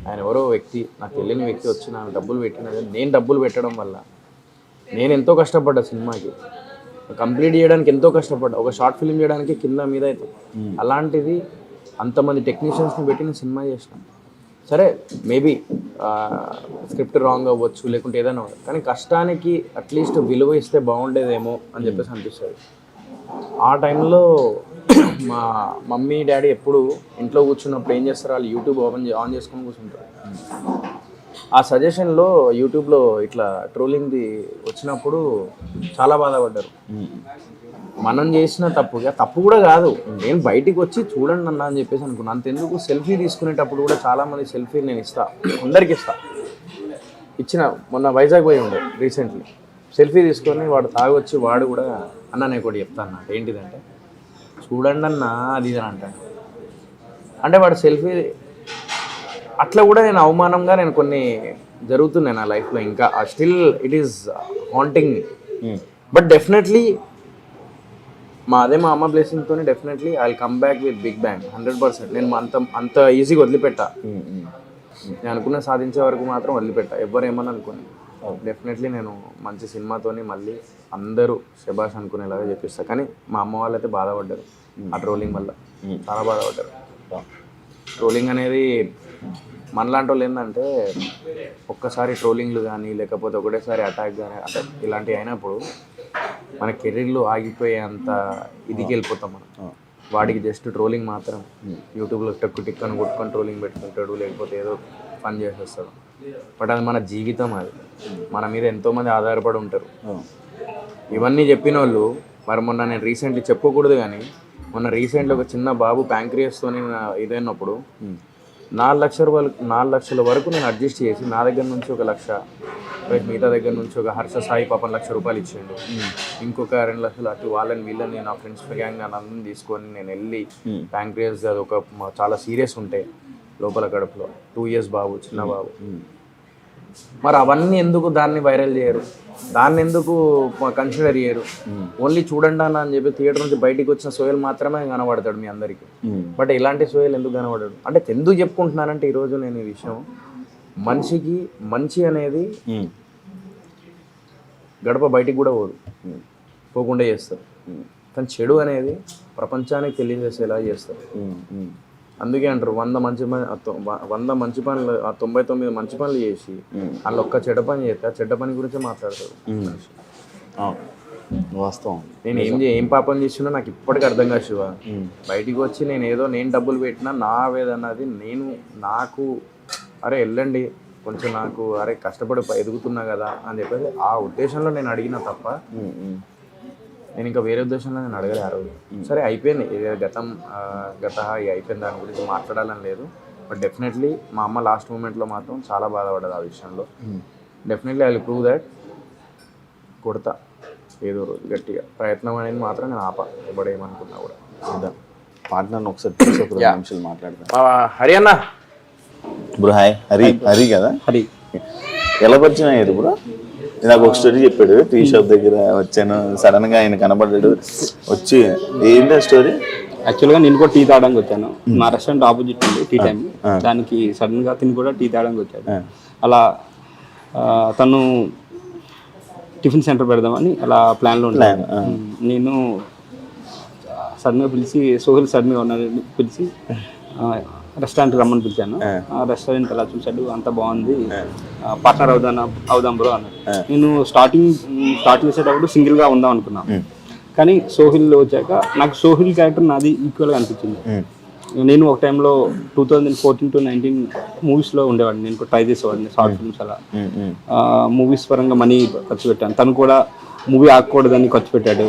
ఆయన ఎవరో వ్యక్తి, నాకు తెలియని వ్యక్తి వచ్చి నాకు డబ్బులు పెట్టినది. నేను డబ్బులు పెట్టడం వల్ల నేను ఎంతో కష్టపడ్డా, సినిమాకి కంప్లీట్ చేయడానికి ఎంతో కష్టపడ్డా, ఒక షార్ట్ ఫిల్మ్ చేయడానికి కింద మీద అవుతుంది. అలాంటిది అంతమంది టెక్నీషియన్స్ని పెట్టి నేను సినిమా చేసినాను. సరే మేబీ స్క్రిప్ట్ రాంగ్ అవ్వచ్చు, లేకుంటే ఏదైనా, కానీ కష్టానికి అట్లీస్ట్ విలువ ఇస్తే బాగుండేదేమో అని చెప్పేసి అనిపిస్తుంది. ఆ టైంలో మా మమ్మీ డాడీ ఎప్పుడు ఇంట్లో కూర్చున్నప్పుడు ఏం చేస్తారు, వాళ్ళు యూట్యూబ్ ఆన్ చేసుకొని కూర్చుంటారు. ఆ సజెషన్లో యూట్యూబ్లో ఇట్లా ట్రోలింగ్ది వచ్చినప్పుడు చాలా బాధపడ్డారు. మనం చేసిన తప్పు కూడా కాదు, నేను బయటికి వచ్చి చూడండి అన్న అని చెప్పేసి అనుకున్నాను. అంతెందుకు సెల్ఫీ తీసుకునేటప్పుడు కూడా చాలామంది సెల్ఫీలు నేను అందరికి ఇచ్చిన. మొన్న వైజాగ్ పోయి ఉండే రీసెంట్లీ, సెల్ఫీ తీసుకొని వాడు తాగొచ్చి వాడు కూడా అన్న నేను కూడా చెప్తాను అన్న ఏంటిదంటే చూడండి అన్న అది ఇది అని అంటాడు. అంటే వాడు సెల్ఫీ అట్లా కూడా నేను అవమానంగా నేను కొన్ని జరుగుతున్నాయి నా లైఫ్లో. ఇంకా still it is haunting me. But definitely మా అమ్మ బ్లెస్సింగ్తో definitely I will come back with big bang 100%. నేను అంత ఈజీగా వదిలిపెట్టా. నేను అనుకున్న సాధించే వరకు మాత్రం వదిలిపెట్టా, ఎవరేమని అనుకోని. డెఫినెట్లీ నేను మంచి సినిమాతోని మళ్ళీ అందరూ శబాష్ అనుకునేలాగా చెప్పిస్తాను. కానీ మా అమ్మ వాళ్ళు అయితే బాధపడ్డారు ఆ ట్రోలింగ్ వల్ల, చాలా బాధపడ్డారు. ట్రోలింగ్ అనేది మనలాంటి వాళ్ళు ఏంటంటే ఒక్కసారి ట్రోలింగ్లు కానీ లేకపోతే ఒకటేసారి అటాక్ కానీ అంటే ఇలాంటివి అయినప్పుడు మన కెరీర్లో ఆగిపోయేంత ఇదికి వెళ్ళిపోతాం మనం. వాడికి జస్ట్ ట్రోలింగ్ మాత్రం యూట్యూబ్లో టిక్ అని కొట్టుకొని ట్రోలింగ్ పెట్టుకుంటాడు, లేకపోతే ఏదో పని చేసేస్తాడు. బట్ అది మన జీవితం, అది మన మీద ఎంతోమంది ఆధారపడి ఉంటారు. ఇవన్నీ చెప్పిన వాళ్ళు మరి మొన్న నేను రీసెంట్లీ చెప్పకూడదు కానీ మొన్న రీసెంట్లీ ఒక చిన్న బాబు ప్యాంక్రియాస్తో ఇదైనప్పుడు 4 లక్షల వరకు నేను అడ్జస్ట్ చేసి నా దగ్గర నుంచి 1 లక్ష, మిగతా దగ్గర నుంచి ఒక హర్ష సాయి పాపం ₹1,00,000 ఇచ్చిండు. ఇంకొక 2 లక్షలు అటు వీళ్ళని నా ఫ్రెండ్స్ గ్యాంగ్ అందరిని తీసుకొని నేను వెళ్ళి ప్యాంక్రియాస్ అది ఒక చాలా సీరియస్ ఉంటే లోపల కడుపులో 2 years బాబు, చిన్న బాబు. మరి అవన్నీ ఎందుకు దాన్ని వైరల్ చేయరు, దాన్ని ఎందుకు కన్సిడర్ చేయరు? ఓన్లీ చూడండి అన్న అని చెప్పి థియేటర్ నుంచి బయటికి వచ్చిన సోయల్ మాత్రమే కనబడతాడు మీ అందరికీ. బట్ ఇలాంటి సోయల్ ఎందుకు కనబడాడు అంటే ఎందుకు చెప్పుకుంటున్నానంటే ఈరోజు నేను ఈ విషయం, మనిషికి మంచి అనేది గడప బయటికి కూడా పోకుండా చేస్తారు, కానీ చెడు అనేది ప్రపంచానికి తెలియజేసేలా చేస్తారు. అందుకే అంటారు 100 మంచి పనులు 99 మంచి పనులు చేసి వాళ్ళు ఒక్క చెడ్డ పని చేస్తే ఆ చెడ్డ పని గురించే మాట్లాడతారు. వాస్తవం. నేను ఏం పాపం చేసినా నాకు ఇప్పటికీ అర్థం కాదు శివ. బయటికి వచ్చి నేను డబ్బులు పెట్టినా నా వేదన్నది నాకు అరే వెళ్ళండి కొంచెం నాకు అరే కష్టపడి ఎదుగుతున్నా కదా అని చెప్పేసి ఆ ఉద్దేశంలో నేను అడిగిన తప్ప నేను ఇంకా వేరే ఉద్దేశంలో నేను అడగలే ఆ రోజు. సరే అయిపోయింది, గత అయిపోయింది, దాని గురించి మాట్లాడాలని లేదు. బట్ డెఫినెట్లీ మా అమ్మ లాస్ట్ మూమెంట్లో మాత్రం చాలా బాధపడ్డది ఆ విషయంలో. Definitely I will prove that. కొడతా ఏదో రోజు గట్టిగా, ప్రయత్నం అనేది మాత్రం నేను ఎవడేమనుకున్నా కూడా. పార్ట్నర్ ఒకసారి మాట్లాడతా. హరి అన్న బ్రో, హాయ్. హరి కదా? హరి ఎలా పరిచయం అయ్యేది బ్రో? నాకు ఒక స్టోరీ చెప్పాడు, టీ షాప్ దగ్గర వచ్చాను, సడన్ గా ఆయన కనబడ్డాడు, వచ్చి ఏంటి స్టోరీ? యాక్చువల్గా నేను కూడా టీ తాగడానికి వచ్చాను. మా రెస్టారెంట్ ఆపోజిట్ ఉంది టీ టైం, దానికి సడన్ గా తిని కూడా టీ తాగడానికి వచ్చాడు. అలా తను టిఫిన్ సెంటర్ పెడదామని అలా ప్లాన్లో ఉన్నాను. నేను సడన్గా పిలిచి సోహెల్ సడన్గా ఉన్నారని పిలిచి రెస్టారెంట్ రమ్మని పిలిచాను. ఆ రెస్టారెంట్ అలా చూశాడు, అంత బాగుంది, పార్ట్నర్ అవుదాం బ్రో అన్నాడు. నేను స్టార్ట్ చేసేటప్పుడు సింగిల్గా ఉందాం అనుకున్నాను, కానీ సోహిల్ వచ్చాక నాకు సోహిల్ క్యారెక్టర్ నాది ఈక్వల్గా అనిపించింది. నేను ఒక టైంలో 2014 to 19 మూవీస్లో ఉండేవాడిని, నేను కూడా ట్రై చేసేవాడిని షార్ట్ ఫిల్మ్స్ అలా. మూవీస్ పరంగా మనీ ఖర్చు పెట్టాను, తను కూడా మూవీ ఆగకూడదని ఖర్చు పెట్టాడు.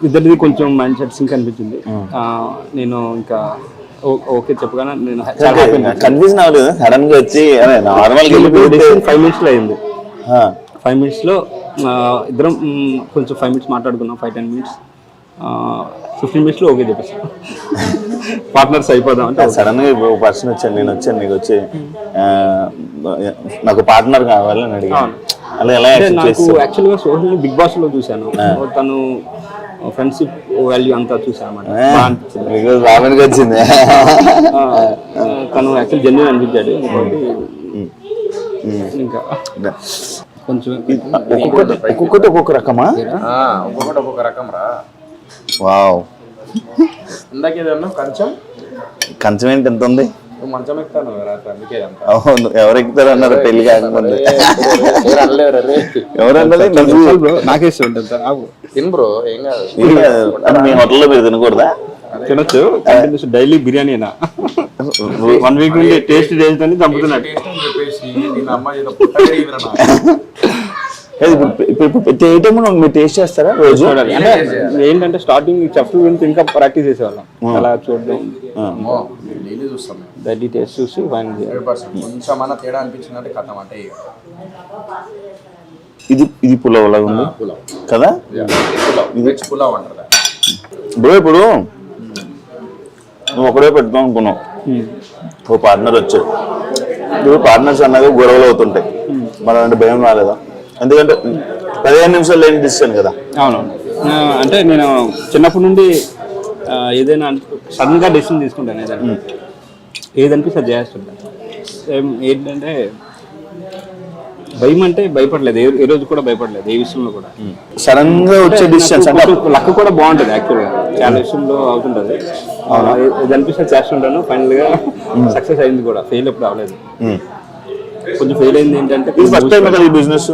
ఇద్దరిది కొంచెం మైండ్ సెట్ సింక్ అనిపించింది. నేను ఇంకా ఓకే చెప్పగానే నేను కన్ఫ్యూజన్ అవ్వలేదు, సడన్ గా వచ్చి 5 minutes లో అయింది. 5 minutes లో ఇద్దరం కొంచెం 5 minutes మాట్లాడుకున్నాం, 5-10 minutes, 15 minutes లో ఓకే చెప్పేసి పార్ట్నర్స్ అయిపోదాం అంటే. సడన్ గా ఒక పర్సన్ వచ్చాను, నేను వచ్చాను, నీకు వచ్చి నాకు పార్ట్నర్ కావాలని అడిగాను. అలా ఎలా? నాకు యాక్చువల్గా సోహిల్ని బిగ్ బాస్ లో చూశాను, తను ఫ్రెండ్షిప్ వాల్యూ అంతా చూసాను అన్నమాట, వచ్చింది. తను యాక్చువల్ జెన్యూన్ అనిపించాడు. ఇంకా కొంచెం ఒక్కొక్కటి ఒక్కొక్క రకమా? ఒక్కొక్కటి ఒక్కొక్క రకం రా. వావ్. ఇందాక ఏదన్నా కంచం ఏంటి ఎంత ఉంది? మంచం ఎక్కుతాను రాత్రి అందుకే అవును, ఎవరు ఎక్కుతారు అన్నారు పెళ్లి కాకముందు. ఎవరన్నది నాకే ఇష్టం ఉంటుంది సార్. తిను బ్రో, ఏం కాదు. మీ హోటల్లో మీరు తినకూడదా? తినొచ్చు, డైలీ బిర్యానీనా 1 వీక్ నుండి టేస్ట్ అని చంపుతున్నాడు. ప్రతి ఐటమ్ మీరు టేస్ట్ చేస్తారా రోజు? అంటే ఏంటంటే స్టార్టింగ్ చెఫ్ గురించి ఇంకా ప్రాక్టీస్ చేసేవాళ్ళం, అలా చూడడం డైలీ టేస్ట్ చూసి కొంచెం తేడా అనిపించిందంటే కథం అంటే ఇది పులావ్ లాగా ఉంది కదా? వెజ్ పులావ్ అంటారు బ్రో. ఇప్పుడు నువ్వు ఒకడే పెడతాం అనుకున్నావు, ఓ పార్ట్నర్ వచ్చాడు. ఇప్పుడు పార్ట్నర్స్ అన్నది గొడవలు అవుతుంటాయి, మనం అంటే భయం రాలేదా? ఎందుకంటే 15 నిమిషాలు ఏం డిసిషన్ కదా. అవునవును, అంటే నేను చిన్నప్పటి నుండి ఏదైనా సడన్ గా డెసిషన్ తీసుకుంటాను. ఏదనిపిస్తే అది చేస్తుంటాను. సేమ్ ఏంటంటే భయం అంటే భయపడలేదు, ఏ రోజు కూడా భయపడలేదు, ఏ విషయంలో కూడా. సడన్ గా వచ్చే డిసిషన్స్ అంటే లక్ కూడా బాగుంటుంది యాక్చువల్గా, చాలా విషయంలో అవుతుంటుంది. ఇది అనిపిస్తే చేస్తుంటాను, ఫైనల్ గా సక్సెస్ అయింది కూడా, ఫెయిల్ ఎప్పుడు అవ్వలేదు. కొంచెం ఫెయిల్ అయింది ఏంటంటే బిజినెస్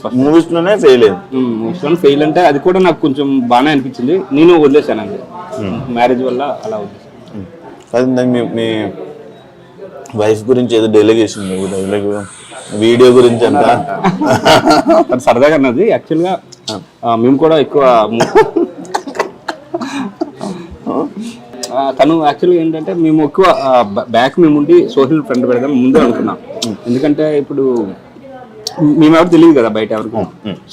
ఫస్ట్ మూవీస్ లోనే ఫెయిల్ అయింది. మూవీస్ లో ఫెయిల్ అంటే అది కూడా నాకు కొంచెం బాగానే అనిపించింది, నేను వదిలేసాను అండి. మ్యారేజ్ వల్ల అలా వదిలేసాను. మీ వైఫ్ గురించి ఏదో డెలిగేషన్ వీడియో గురించి అంతా సరదాగా అన్నది. యాక్చువల్గా మేము కూడా ఎక్కువ తను యాక్చువల్గా ఏంటంటే మేము ఎక్కువ బ్యాక్ మేము ఉండి సోహిల్ ఫ్రెండ్ పెడదాం ముందే అనుకున్నాం. ఎందుకంటే ఇప్పుడు మేమెవరు తెలియదు కదా బయట ఎవరికి,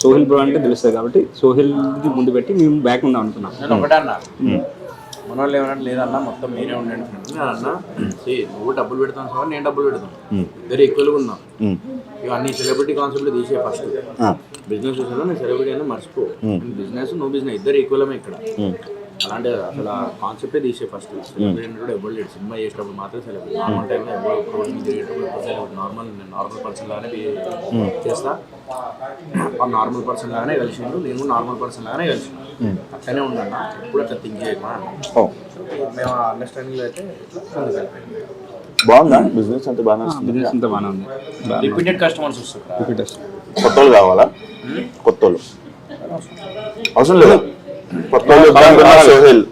సోహిల్ బ్రో అంటే తెలుస్తుంది కాబట్టి సోహిల్ ముందు పెట్టి మేము బ్యాక్ ఉందాం అనుకున్నాం. నేను ఒకటే అన్నా, మన వాళ్ళు ఏమన్నా లేదన్నా మొత్తం మీరే ఉండండి అన్నా. నువ్వు డబ్బులు పెడతాను సార్, నేను డబ్బులు పెడతాను, ఇద్దరు ఈక్వల్గా ఉన్నాం. ఇవన్నీ సెలబ్రిటీ కాన్సెప్ట్ తీసే ఫస్ట్ బిజినెస్ చూసాను, నేను సెలబ్రిటీ అయినా మర్చిపో, బిజినెస్ నువ్వు బిజినెస్ ఇద్దరు ఈక్వలమే ఇక్కడ. అలాంటి అసలు ఆ కాన్సెప్టే తీసే ఫస్ట్. సెలబ్రిటీ కూడా ఎవరు లేడు, సినిమా చేసేటప్పుడు మాత్రం సెలబ్రిటీ, నార్మల్ టైంలో ఎవరు రోజు తిరిగేటప్పుడు సెలబ్రిటీ. నేను నార్మల్ పర్సన్ లాగానే చేస్తా, నార్మల్ పర్సన్ లాగానే కలిసిండు, నేను నార్మల్ పర్సన్ లాగానే కలిసిండు. అట్లనే ఉండన్నా, ఎప్పుడు అట్లా థింక్ చేయమా. మేము అండర్స్టాండింగ్ అయితే బాగుందా బిజినెస్ అంతా? బాగా బిజినెస్ అంతా బాగానే ఉంది. రిపీటెడ్ కస్టమర్స్ వస్తారు. కొత్త వాళ్ళు కావాలా? కొత్త వాళ్ళు అవసరం లేదా? కొత్త వాళ్ళు సోహెల్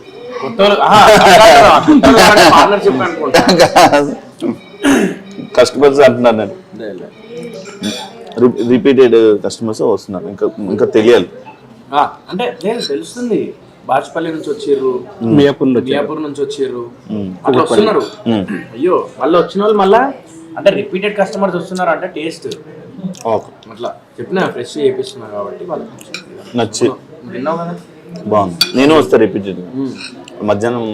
కస్టమర్స్ అంటున్నారు, నేను రిపీటెడ్ కస్టమర్స్ వస్తున్నారు. ఇంకా తెలియాలి అంటే తెలుస్తుంది. బాజ్పల్లి నుంచి వచ్చారు, మియాపూర్ నుంచి వచ్చారు, అట్లా వస్తున్నారు. అయ్యో మళ్ళీ వచ్చిన వాళ్ళు మళ్ళా అంటే రిపీటెడ్ కస్టమర్స్ వస్తున్నారు అంటే టేస్ట్ అట్లా చెప్పిన ఫ్రెష్ చేపిస్తున్నా కాబట్టి వాళ్ళకి నచ్చి విన్నావు కదా. బాగుంది. నేను వస్తా రిపీటెడ్. మధ్యాహ్నం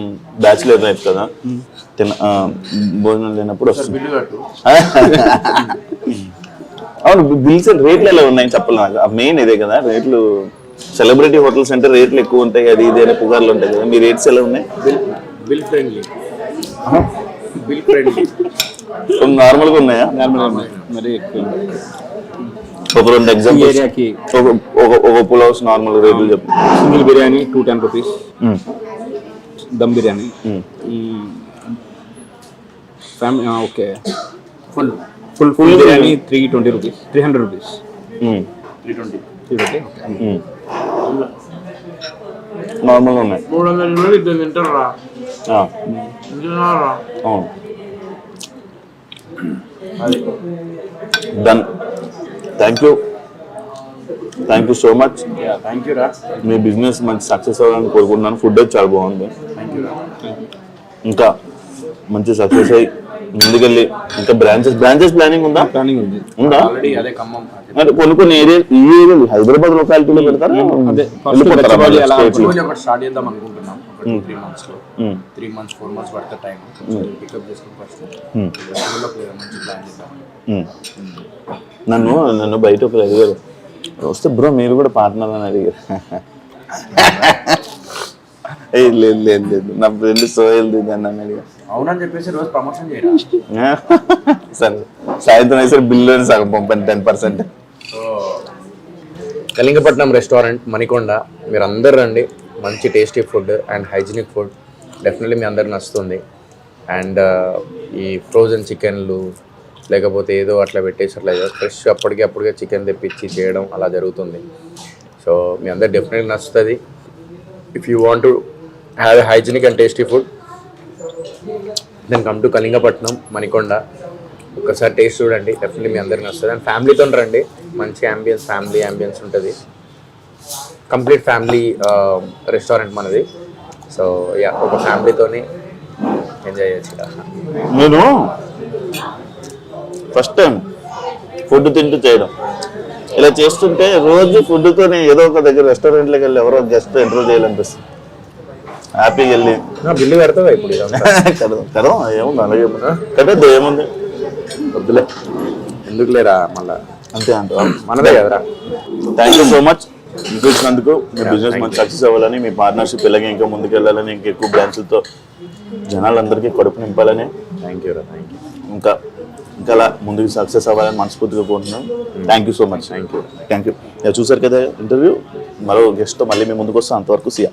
బ్యాచులర్ లైఫ్ కదా, భోజనం లేనప్పుడు వస్తుంది. అవును, బిల్స్ రేట్లు ఎలా ఉన్నాయి చెప్పాలి నాకు. మెయిన్ ఇదే కదా రేట్లు. సెలబ్రిటీ హోటల్స్ అంటే రేట్లు ఎక్కువ ఉంటాయి, అది ఇదే పుగార్లు ఉంటాయి కదా. మీ రేట్స్ ఎలా ఉన్నాయి? బిల్ ఫ్రెండ్లీ నార్మల్గా ఉన్నాయా? మరి ఒక 2 ఎగ్జాంపుల్స్. ఒక పులావ్స్ నార్మల్ రేట్లు చెప్పు. Single biryani 210 rupees, dum biryani okay, full biryani 320 rupees, 300 rupees, 320 normal ఉన్నాయి. 300 ఇద్దరు తింటారా? అవును. Done. Thank you so much. Thank you రా. మీ బిజినెస్ మంచి సక్సెస్ అవ్వాలని కోరుకుంటున్నాను. ఫుడ్ అయితే చాలా బాగుంది. ఇంకా మంచి సక్సెస్ అయ్యి ముందుకెళ్ళి ఇంకా బ్రాంచెస్ ప్లానింగ్ ఉందా? ప్లానింగ్ ఉంది. ఉందా? అదే ఖమ్మం కొన్ని ఏరియాలు హైదరాబాద్ లొకాలిటీలో పెడతారా? స్టార్ట్ చేద్దాం అనుకుంటున్నాం. 3 months లో 3 months 4 months పడుతుంది టైం. పికప్ చేసుకుని ఫస్ట్ మంచి ప్లాన్ చేద్దాం. నన్ను బయట ఒకరు అడిగారు, వస్తే బ్రో మీరు కూడా పార్ట్నర్ అని అడిగారు. లేదు నా ఫ్రెండ్ సోహెల్ దిగాను అని అడిగారు. అవునని చెప్పేసి రోజు ప్రమోషన్ చేయరా? సరే సాయంత్రం అయితే బిల్లు సగం పంపండి 10%. కళింగపట్నం రెస్టారెంట్ మణికొండ, మీరు అందరు రండి. మంచి tasty food and hygienic food definitely మీ అందరికి నచ్చుతుంది. అండ్ ఈ ఫ్రోజన్ చికెన్లు లేకపోతే ఏదో అట్లా పెట్టేసి అట్లా ఫ్రెష్ అప్పటికే చికెన్ తెప్పించి చేయడం అలా జరుగుతుంది. సో మీ అందరు డెఫినెట్గా నచ్చుతుంది. If you want to have a hygienic and tasty food then come to Kalingapatnam Manikonda. ఒక్కసారి టేస్ట్ చూడండి, డెఫినెట్లీ మీ అందరికి నచ్చుతుంది. అండ్ ఫ్యామిలీతో రండి, మంచి ఫ్యామిలీ యాంబియన్స్ ఉంటుంది. కంప్లీట్ ఫ్యామిలీ రెస్టారెంట్ మనది. సో యా, ఒక ఫ్యామిలీతోని ఎంజాయ్ చేయొచ్చు. నేను ఫస్ట్ టైం ఫుడ్ తింటూ చేయడం, ఇలా చేస్తుంటే రోజు ఫుడ్తోనే ఏదో ఒక దగ్గర రెస్టారెంట్లోకి వెళ్ళి ఎవరో జస్ట్ ఇంటర్వ్యూ చేయాలనిపిస్తుంది. హ్యాపీగా వెళ్ళి బిల్లు పెడతావా ఇప్పుడు? కదా ఏముంది, అలాగే కట్టద్దు, ఏముంది, వద్దులే, ఎందుకు లేరా మళ్ళా, అంతే అంట, మనదే కదరా. థ్యాంక్ యూ సో మచ్ ఇంకో ఇచ్చినందుకు. మీ బిజినెస్ మంచి సక్సెస్ అవ్వాలని, మీ పార్ట్నర్షిప్ ఇలాగే ఇంకా ముందుకు వెళ్ళాలని, ఇంకా ఎక్కువ బ్రాంచ్లతో జనాలందరికీ కడుపు నింపాలని, థ్యాంక్ యూ. ఇంకా అలా ముందుకు సక్సెస్ అవ్వాలని మనస్ఫూర్తిగా కోరుతున్నాను. Thank you so much. Thank you. చూసారు కదా ఇంటర్వ్యూ. మరో గెస్ట్తో మళ్ళీ మేము ముందుకు వస్తాం. అంతవరకు సియా.